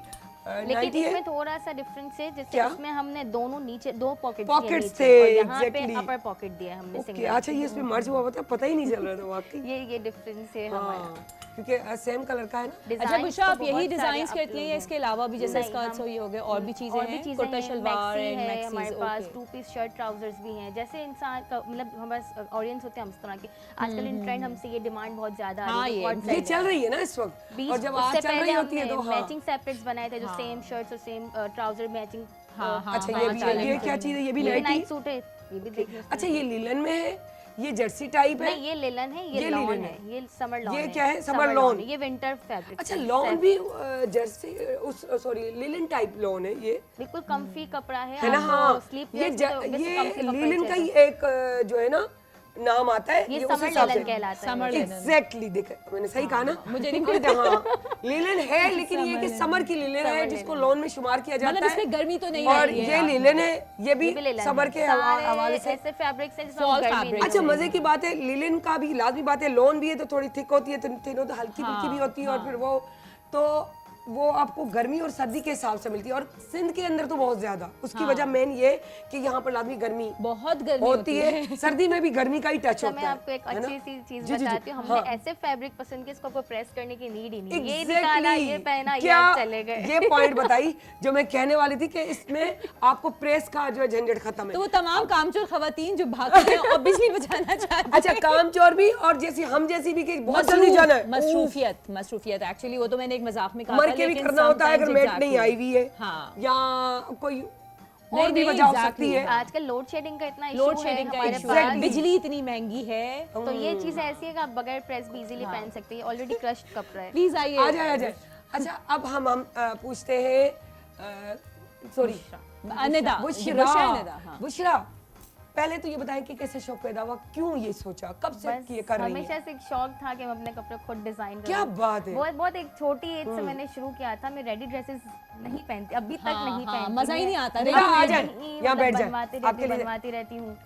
लेकिन 90 है। इसमें थोड़ा सा डिफरेंस है जैसे क्या? इसमें हमने दोनों नीचे दो पॉकेट्स Pockets थे थे, और यहाँ exactly. पे अपर पॉकेट दिया है हमने ओके, सिंगल अच्छा, ये इसमें मर्ज हुआ पता ही नहीं चल रहा था वाकई। ये डिफरेंस है हमारा हाँ, क्योंकि सेम कलर का है ना। अच्छा Designs बुशरा, तो आप यही बहुत सारे डिजाइंस करती हैं upload या हैं। इसके अलावा भी जैसे नहीं, स्कर्ट्स हम- हो, ये हो गए, और भी चीजें और भी हैं, चीजें कुर्ता हैं, शलवार मैक्सी एंड है मैक्सीज, हमारे पास, ओके। 2 पीस शर्ट ट्राउजर्स भी हैं जैसे इंसान का मतलब हमारे ऑडियंस होते हैं हम इस तरह के आजकल इन ट्रेंड हमसे ये डिमांड बहुत ज्यादा आ हाँ, रही है ये बहुत ये ज्यादा। चल रही है ना इस वक्त, बीच और जब आज उससे चल रही पहले होती है तो हमने हाँ। मैचिंग सेपरेट्स बनाए थे जो सेम शर्ट्स और सेम ट्राउजर मैचिंग हाँ, हाँ, अच्छा, हाँ, ये भी चलें, ये क्या चीज है, ये भी ये नाइटी। नाइट सूट है ये भी देखिए अच्छा, ये लिलन में है, ये जर्सी टाइप है। नहीं ये लेलन है ये ये लॉन लिनन है है। ये समर लॉन ये है क्या है? Summer lawn. ये विंटर फैब्रिक अच्छा, लॉन भी जर्सी उस सॉरी लिलन टाइप लॉन है ये, बिल्कुल कंफी कपड़ा है ना? हाँ, स्लीप ये लिलन का ही एक जो है ना नाम आता है, ये उस समर हिसाब लेलन से। कहलाता है समर लेलन। एग्जैक्टली, देखा मैंने सही कहा ना? मुझे नहीं पता। हाँ, लिलन है, लेकिन ये कि समर की लिलन है जिसको लॉन में शुमार किया जाता मतलब है। इसमें गर्मी तो नहीं और आई है ये आप में। लिलन है, ये भी भी लेलन समर है। के सारे हवाले से। ऐसे फैब्रिक्स हैं जिसमें Fall गर्मी fabric। नहीं अच्छा, होती। मजे की बात है, लिलन का भी लाजमी बात है, लॉन भी है तो थोड़ी थिक होती है, तो तीनों तो हल्की फुल्की भी होती है, और फिर वो तो वो आपको गर्मी और सर्दी के हिसाब से मिलती है, और सिंध के अंदर तो बहुत ज्यादा उसकी वजह मेन ये कि यहाँ पर लाजमी गर्मी बहुत गर्मी होती है, सर्दी में भी गर्मी का ही टच अच्छा, होता मैं है। आपको एक है ना? अच्छी सी चीज जी, जी, जी, बताती हूँ। हमने हाँ। ऐसे फैब्रिक पसंद किया इसको आपको प्रेस करने की नीड ही नहीं। ये Exactly. निकाला, ये पहना, ये क्या आप चले गए। ये पॉइंट बताई जो मैं कहने वाली थी कि इसमें आपको प्रेस का जो है झंझट खत्म तो है। वो तमाम कामचोर खवातीन जो भागती हैं और बिजली बचाना चाहती अच्छा, कामचोर भी और जैसी हम जैसी भी कि बहुत जल्दी जाना है, मसरूफियत एक्चुअली, वो तो मैंने एक मजाक में कहा मर था, के भी लेकिन करना होता है अगर sometimes मेट नहीं आई हुई है, हाँ। या कोई और नहीं, भी नहीं, वजह हो exactly, सकती है। आजकल लोड शेडिंग का इतना लोड इशू है शेडिंग का हमारे इशू पास। है, बिजली इतनी महंगी है। तो ये चीज ऐसी है कि आप बगैर प्रेस भी इजीली पहन सकते हैं। ऑलरेडी क्रश्ड कपड़ा है। प्लीज आइए, आ जाए, आ जाए। अच्छा, अब हम पूछते हैं, सॉरी, अनिदा, बुशरा, अनिदा, हाँ। बुशरा, पहले तो ये बताएं कि कैसे शौक पैदा हुआ, क्यों ये सोचा, कब से बस ये कर रही हमेशा हैं? से एक शौक था कि मैं अपने कपड़े खुद डिजाइन क्या बात है। बहुत बहुत एक छोटी एज से मैंने शुरू किया था। मैं रेडी ड्रेसेस नहीं पहनती, अभी तक हाँ, नहीं हाँ, पहनती। मजा ही नहीं आता, बेटा, आ ready-made। जाए, नहीं, यहाँ बैठ जाए, बनवाती आपके लिए बनवाती रहती हूँ।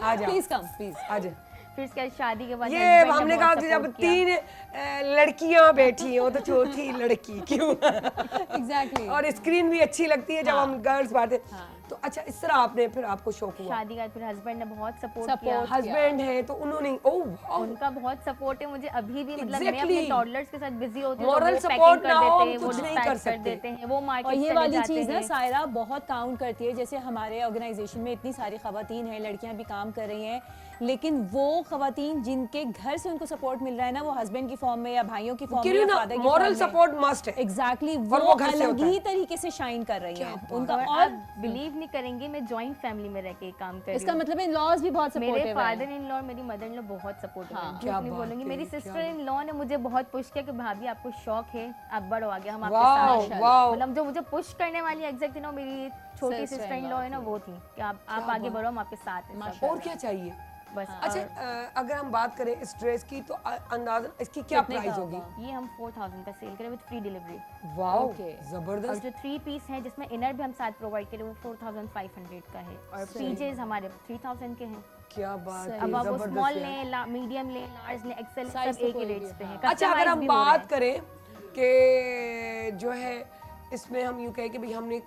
आ जाओ, प्लीज कम, प्लीज। आ जाए। फिर इसके बाद शादी के बाद ये husband ने हमने बहुत कहा कि जब support किया। 3 लड़कियां बैठी हो तो चौथी लड़की क्यों? एग्जैक्टली। और स्क्रीन भी अच्छी लगती है जब हम गर्ल्स बात है। तो अच्छा, इस तरह आपने फिर आपको शौक हुआ। शादी के बाद फिर हस्बैंड ने बहुत सपोर्ट Support किया। हस्बैंड है तो उन्होंने उनका बहुत सपोर्ट है मुझे अभी भी। मतलब मैं Exactly. अपने टॉडलर्स के साथ बिजी होती हूँ, Moral तो वो support पैकिंग ना कर हो, देते हैं, हम वो कुछ नहीं dispatch कर कर सकते। देते हैं, वो और मार्केट ये चले वाली जाते चीज़ ना हैं। सायरा बहुत काउंट करती है। जैसे हमारे ऑर्गेनाइजेशन में इतनी सारी खवातीन हैं, लड़कियां भी काम कर रही हैं, लेकिन वो खवातीन जिनके घर से उनको सपोर्ट मिल रहा है ना, वो हस्बैंड की फॉर्म में या भाइयों की फॉर्म में या फादर की मॉरल फॉर्म में, सपोर्ट मस्ट है। एग्जैक्टली और वो घर से अलग होता ही है। तरीके से शाइन कर रही हैं उनका। और और आप बिलीव नहीं करेंगे, मैं जॉइंट फैमिली में रह के काम कर रही इसका हूँ। मतलब इन लॉज भी बहुत मेरे सपोर्टिव है। फादर इन लॉ और मेरी मदर इन लॉ बहुत सपोर्टिव है, क्या झूठ नहीं बात बोलूंगी। है, मेरी क्या सिस्टर इन लॉ ने मुझे बहुत पुश किया कि भाभी आपको शौक है, आप बड़ो आगे, हम आपके वाओ, साथ हैं। वाओ। मतलब जो मुझे पुश करने वाली एग्जैक्ट थी ना, मेरी छोटी सिस्टर इन लॉ है ना, वो थी कि आप आगे बढ़ो, हम आपके साथ हैं सब। और क्या चाहिए? बस अच्छा, अगर हम बात करें इस ड्रेस की तो अंदाजा इसकी क्या कितने का प्राइस होगी? ये हम 4000 का सेल करें with free delivery. Wow, Okay. और जबरदस्त। जो 3 पीस है जिसमें इनर भी हम साथ प्रोवाइड करें, वो 4500 का है, और पीजेस हमारे 3000 के हैं। क्या बात है, अब आप वो जबरदस्त स्मॉल यार। लें, मीडियम लें, लार्ज लें, एक्सेल, Size सब तो एक ही कोई रेट्स भी, पे हैं। अच्छा, अगर Customize हम भी हो रहा बात है। करें कि जो है इसमें हम यूं कहें कि भाई हमने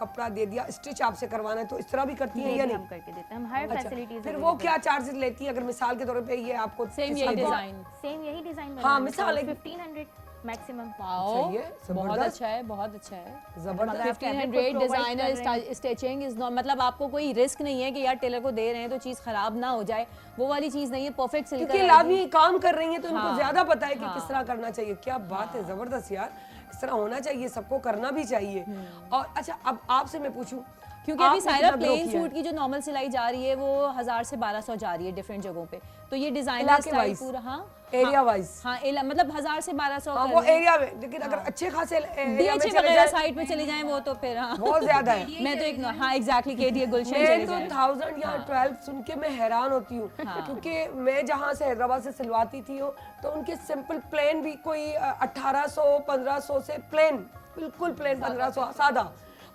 कपड़ा दे दिया, स्टिच आपसे करवाना है, तो इस तरह भी करती है ये या भी नहीं? हम करके देते हैं, हम हर अच्छा, फैसिलिटीज। फिर वो क्या चार्जेस लेती है? अगर मिसाल के तौर पे ये आपको सेम यही डिजाइन। सेम यही डिजाइन हाँ, मिसाल 1500 मैक्सिमम। वाओ, सही है, बहुत जबरदस्त। अच्छा है, बहुत अच्छा है। जबरदस्त। 1500 डिजाइनर स्टिचिंग इज नॉट, मतलब आपको कोई रिस्क नहीं है कि यार टेलर को दे रहे हैं तो चीज खराब ना हो जाए, वो वाली चीज नहीं है। परफेक्ट सिल्क क्योंकि लाजमी काम कर रही है तो इनको हाँ, ज्यादा पता है कि हाँ। किस तरह करना चाहिए। क्या बात है, जबरदस्त यार, इस तरह होना चाहिए, सबको करना भी चाहिए। और अच्छा, अब आपसे मैं पूछूं, क्योंकि अभी आपने सारा कितना grow प्लेन किया है? सूट की जो नॉर्मल सिलाई जा रही है वो 1000 से 1200 जा रही है डिफरेंट जगहों पे, तो ये डिजाइनर इलाके स्टाइल wise? पूरा। हाँ, एरिया वाइज? हाँ, मतलब 1000 से 1200 हाँ, कर वो लें। एरिया में, लेकिन अगर अच्छे खासे एरिया में DHA चले वगैरह जाए साइड में चले जाएं वो तो फिर हाँ बहुत ज्यादा है। मैं तो एक, हाँ एग्जैक्टली, KDA गुलशन मैं चले तो जाएं। 1000 या 12 सुन के मैं हैरान होती हूँ, क्योंकि मैं जहाँ से हैदराबाद से सिलवाती थी तो उनके सिंपल प्लेन भी कोई 1800 1500 से प्लेन, बिल्कुल प्लेन 1500 सादा,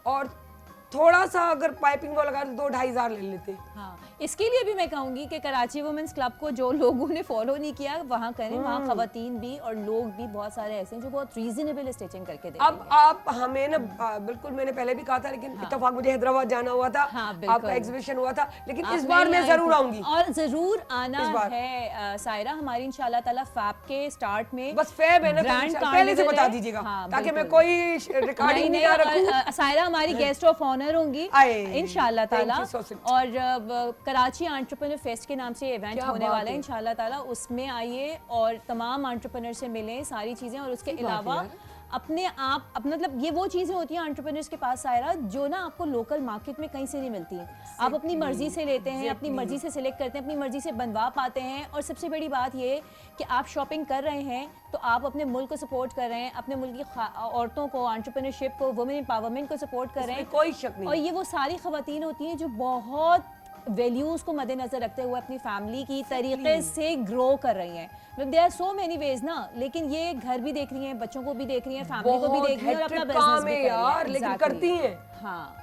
और थोड़ा सा अगर पाइपिंग वो लगा तो 2-2,500 ले लेते। हाँ, इसके लिए भी मैं कहूंगी कि कराची वुमेन्स क्लब को जो लोगों ने फॉलो नहीं किया वहाँ करें। वहाँ खवातीन भी और लोग भी बहुत सारे ऐसे हैं जो बहुत रीजनेबल स्टिचिंग करके देते अब आप हमें ना बिल्कुल, मैंने पहले भी कहा था, लेकिन इत्तेफाक मुझे हैदराबाद जाना हुआ था, हाँ, बिल्कुल। आपका एग्जीबिशन हुआ था, लेकिन हैं। इस बार मैं जरूर आऊंगी। और जरूर आना इस बार। है सायरा, हमारी इंशाल्लाह ताला फैब के स्टार्ट में बस फैब है ना, तो ग्रैंड पहले से कार्निवल बता है। दीजिएगा, हाँ, ताकि मैं बिल्कुल। कोई रिकॉर्डिंग नहीं और, रखूं। सायरा हमारी गेस्ट ऑफ ऑनर होंगी आए, इंशाल्लाह thank ताला। you so much. और कराची एंटरप्रेन्योर फेस्ट के नाम से इवेंट क्या होने बात वाला है है। इंशाल्लाह ताला, उसमें आइए और तमाम एंटरप्रेन्योर से मिलें सारी चीज़ें। और उसके बात है अलावा यार। अपने आप मतलब ये वो चीज़ें होती हैं एंटरप्रेन्योर्स के पास सायरा, जो ना आपको लोकल मार्केट में कहीं से नहीं मिलती। आप अपनी मर्जी से लेते हैं, अपनी मर्जी से सिलेक्ट करते हैं, अपनी मर्जी से बनवा पाते हैं। और सबसे बड़ी बात ये कि आप शॉपिंग कर रहे हैं तो आप अपने मुल्क को सपोर्ट कर रहे हैं, अपने मुल्क की औरतों को, एंटरप्रेन्योरशिप को, वुमेन एम्पावरमेंट को सपोर्ट कर रहे हैं। कोई शक नहीं। और ये वो सारी खवातीन होती हैं जो बहुत वैल्यूज़ को मद्देनजर रखते हुए अपनी फैमिली की तरीके से ग्रो कर रही हैं। मतलब there are so many ways ना, लेकिन ये घर भी देख रही हैं, बच्चों को भी देख रही हैं, फैमिली को भी बहुत देख रही हैं और अपना hectic बिजनेस काम भी है कर रही हैं। यार, लेकिन Exactly. करती हैं। हाँ,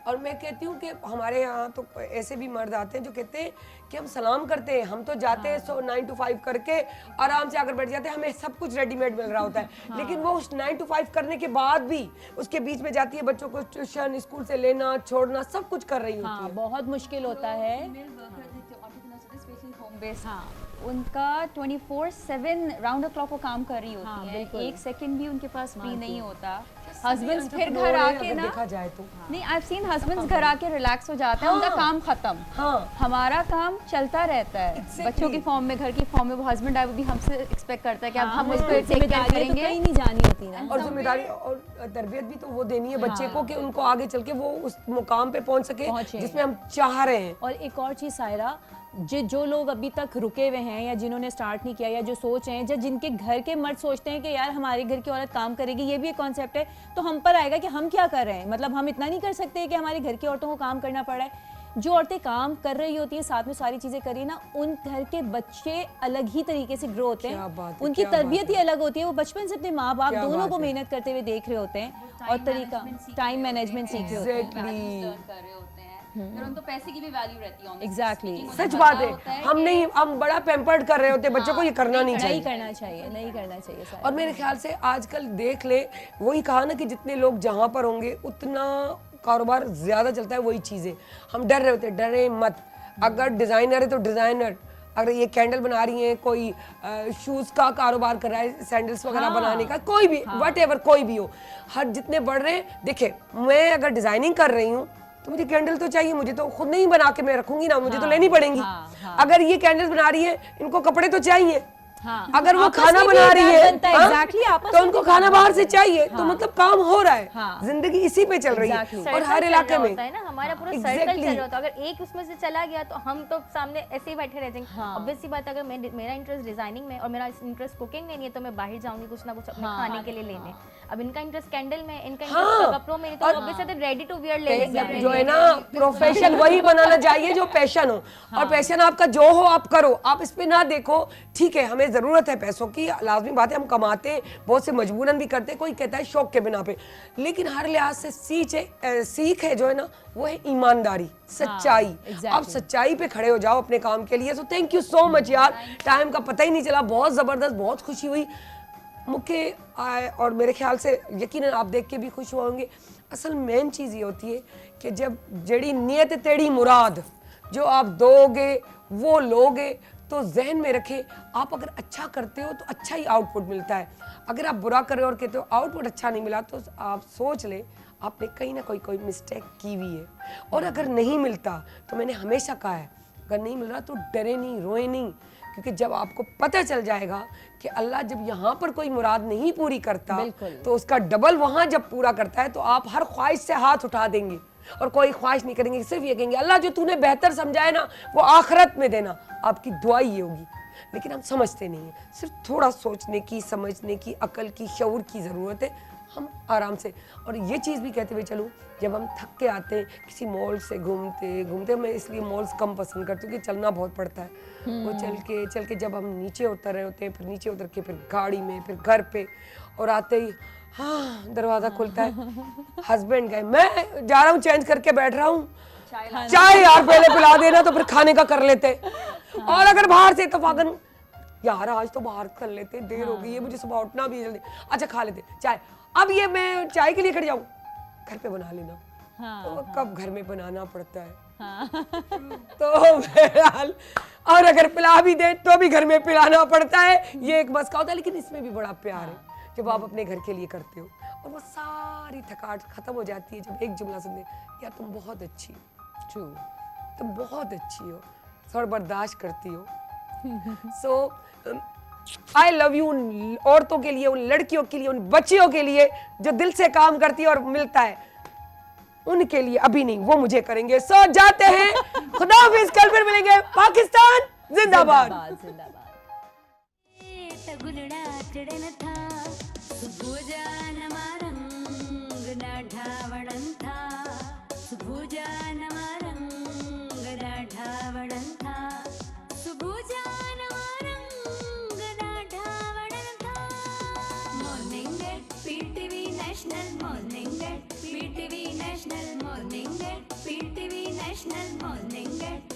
और मैं कहती हूँ कि हमारे यहाँ तो ऐसे भी मर्द आते हैं जो कहते हैं कि हम सलाम करते हैं, हम तो जाते हैं 9 to 5 करके आराम से आकर बैठ जाते हैं, हमें सब कुछ रेडीमेड मिल रहा होता है। लेकिन वो उस 9 to 5 करने के बाद भी उसके बीच में जाती है बच्चों को ट्यूशन स्कूल से लेना छोड़ना, सब कुछ कर रही होती हाँ, है। बहुत मुश्किल होता है। हाँ, उनका 24/7 राउंड द क्लॉक वो काम कर रही हाँ, होती है, बिल्कुल। एक सेकंड भी उनके पास फ्री नहीं होता। सभी हस्बैंड्स फिर entrepreneur घर हैं, आके अगर ना, देखा जाए तो। नहीं आई सीन हस्बैंड्स घर आके रिलैक्स हो जाते हैं, उनका हाँ। काम खत्म। हाँ, हमारा काम चलता रहता है। Exactly. बच्चों की फॉर्म में, घर की फॉर्म में, वो हस्बैंड है वो भी हमसे एक्सपेक्ट करता है कि अब हाँ, हम उस पर टेक केयर जिम्मेदारियां तो करेंगे। कहीं नहीं जानी होती ना। और जिम्मेदारी और तरबियत भी तो वो देनी है बच्चे को कि उनको आगे चल के वो उस मुकाम पे पहुंच सके पहुंचे। जिसमें हम चाह रहे हैं। और एक और चीज़ सायरा, जो लोग अभी तक रुके हुए हैं या जिन्होंने स्टार्ट नहीं किया या जो सोच रहे हैं, या जिनके घर के मर्द सोचते हैं कि यार हमारे घर की औरत काम करेगी, ये भी एक कॉन्सेप्ट है, तो हम पर आएगा कि हम क्या कर रहे हैं। मतलब हम इतना नहीं कर सकते कि हमारे घर की औरतों को काम करना पड़ा है। जो औरतें काम कर रही होती हैं, साथ में सारी चीज़ें करी ना, उन घर के बच्चे अलग ही तरीके से ग्रो होते क्या हैं, बात है, उनकी क्या बात तरबियत ही अलग होती है। वो बचपन से अपने माँ बाप क्या दोनों बात को है। मेहनत करते हुए देख रहे होते हैं और तरीका टाइम मैनेजमेंट सीख रहे होते हैं। Exactly. कर रहे होते हैं, फिर उनको पैसे की भी वैल्यू रहती है। Exactly. सच बात है, हम बड़ा पैम्पर्ड कर रहे होते हैं बच्चों को, ये करना नहीं नहीं चाहिए। करना चाहिए, नहीं करना चाहिए सायरा। और मेरे ख्याल से आजकल देख ले, वही कहा ना कि जितने लोग जहाँ पर होंगे उतना कारोबार ज्यादा चलता है। वही चीजें हम डर रहे होते हैं, डरे मत। अगर डिजाइनर है तो डिजाइनर, अगर ये कैंडल बना रही हैं, कोई शूज का कारोबार कर रहा है, सैंडल्स वगैरह बनाने का, कोई भी वट एवर कोई भी हो, हर जितने बढ़ रहे हैं। देखिए, मैं अगर डिजाइनिंग कर रही हूँ तो तो मुझे कैंडल तो चाहिए, मुझे तो खुद नहीं बना के मैं रखूंगी ना, मुझे तो लेनी पड़ेंगी। हाँ। अगर ये कैंडल्स बना रही है, इनको कपड़े तो चाहिए। हाँ। अगर वो आपस खाना में भी बना रही है, बनता है, हाँ, exactly, आपस तो में उनको भी खाना खाना बाहर से बनता है। चाहिए। तो मतलब काम हो रहा है, हाँ। जिंदगी इसी पे चल रही है। Exactly. और हर सर्कल इलाके चल रहा में होता है ना, हमारा पूरा सर्कल Exactly. चल रहा होता है। अगर एक उसमें से चला गया तो हम तो सामने ऐसे ही बैठे रह जाएंगे। हाँ। ऑब्वियस सी बात है, अगर मेरा इंटरेस्ट डिजाइनिंग में और मेरा इंटरेस्ट कुकिंग में नहीं है तो मैं बाहर जाऊंगी कुछ ना कुछ अपने हाँ। खाने के लिए लेने। अब इनका इंटरेस्ट कैंडल में, इनका हाँ। इंटरेस्ट कपड़ों में, तो ऑब्वियस है रेडी टू वियर ले लेंगे अपने जो है लिए। ना, प्रोफेशन वही बनाना चाहिए जो पैशन हो। और पैशन आपका जो हो आप करो, आप इस पे ना देखो। ठीक है, हमें जरूरत है पैसों की, लाजमी बात है, हम कमाते हैं, बहुत से मजबूरन भी करते हैं, कोई कहता है शौक के बिना पे। लेकिन हर लिहाज से सीख है जो है ना, वो है ईमानदारी, सच्चाई। exactly. आप सच्चाई पे खड़े हो जाओ अपने काम के लिए। So thank you so much यार, टाइम का पता ही नहीं चला, बहुत ज़बरदस्त, बहुत खुशी हुई मुझे आए। और मेरे ख्याल से यकीनन आप देख के भी खुश होंगे। असल मेन चीज़ ये होती है कि जब जड़ी नियत तेड़ी मुराद, जो आप दोगे वो लोगे, तो जहन में रखें, आप अगर अच्छा करते हो तो अच्छा ही आउटपुट मिलता है। अगर आप बुरा कर रहे हो और कहते हो आउटपुट अच्छा नहीं मिला, तो आप सोच लें आपने कहीं ना कोई मिस्टेक की हुई है। और अगर नहीं मिलता, तो मैंने हमेशा कहा है, अगर नहीं मिल रहा तो डरे नहीं, रोए नहीं, क्योंकि जब आपको पता चल जाएगा कि अल्लाह जब यहाँ पर कोई मुराद नहीं पूरी करता, तो उसका डबल वहाँ जब पूरा करता है, तो आप हर ख्वाहिश से हाथ उठा देंगे और कोई ख्वाहिश नहीं करेंगे। सिर्फ ये कहेंगे अल्लाह जो तूने बेहतर समझा है ना, वो आखिरत में देना। आपकी दुआ ये होगी। लेकिन हम समझते नहीं हैं, सिर्फ थोड़ा सोचने की, समझने की, अकल की, शऊर की ज़रूरत है। हम आराम से, और ये चीज़ भी कहते हुए चलूँ, जब हम थक के आते हैं किसी मॉल से घूमते घूमते, मैं इसलिए मॉल्स कम पसंद करती हूँ कि चलना बहुत पड़ता है। वो चल के जब हम नीचे उतर रहे होते हैं, फिर नीचे उतर के फिर गाड़ी में, फिर घर पे, और आते ही हाँ दरवाज़ा खुलता है, हस्बैंड गए, मैं जा रहा हूँ चेंज करके बैठ रहा हूँ, चाय यार पहले पिला देना, तो फिर खाने का कर लेते। और अगर बाहर से इत्तेफाकन यार आज तो बाहर कर लेते, देर हो गई है, मुझे सुबह उठना भी है जल्दी, अच्छा खा लेते चाय। अब ये मैं चाय के लिए खड़ जाऊँ, घर पे बना लेना। तो कब घर में बनाना पड़ता है। तो बहरहाल, और अगर पिला भी दे तो भी घर में पिलाना पड़ता है, ये एक मस्का होता है। लेकिन इसमें भी बड़ा प्यार है जब आप अपने घर के लिए करते हो, और वो सारी थकावट खत्म हो जाती है जब एक जुमला सुनते, यार तुम बहुत अच्छी हो, तुम बहुत अच्छी हो, थोड़ा बर्दाश्त करती हो। सो आई लव यू उन औरतों के लिए, उन लड़कियों के लिए, उन बच्चियों के लिए जो दिल से काम करती है और मिलता है, उनके लिए अभी नहीं, वो मुझे करेंगे। सो जाते हैं, खुदा हाफिज़, कल फिर मिलेंगे। पाकिस्तान जिंदाबाद। गुलड़ा चढ़न था, सुभुजानमा रंग नाढावणन था, सुभुजानमा रंग नाढावणन था, सुभुजानमा रंग नाढावणन था। Morning at PTV national, morning at PTV national, morning at PTV national, morning eight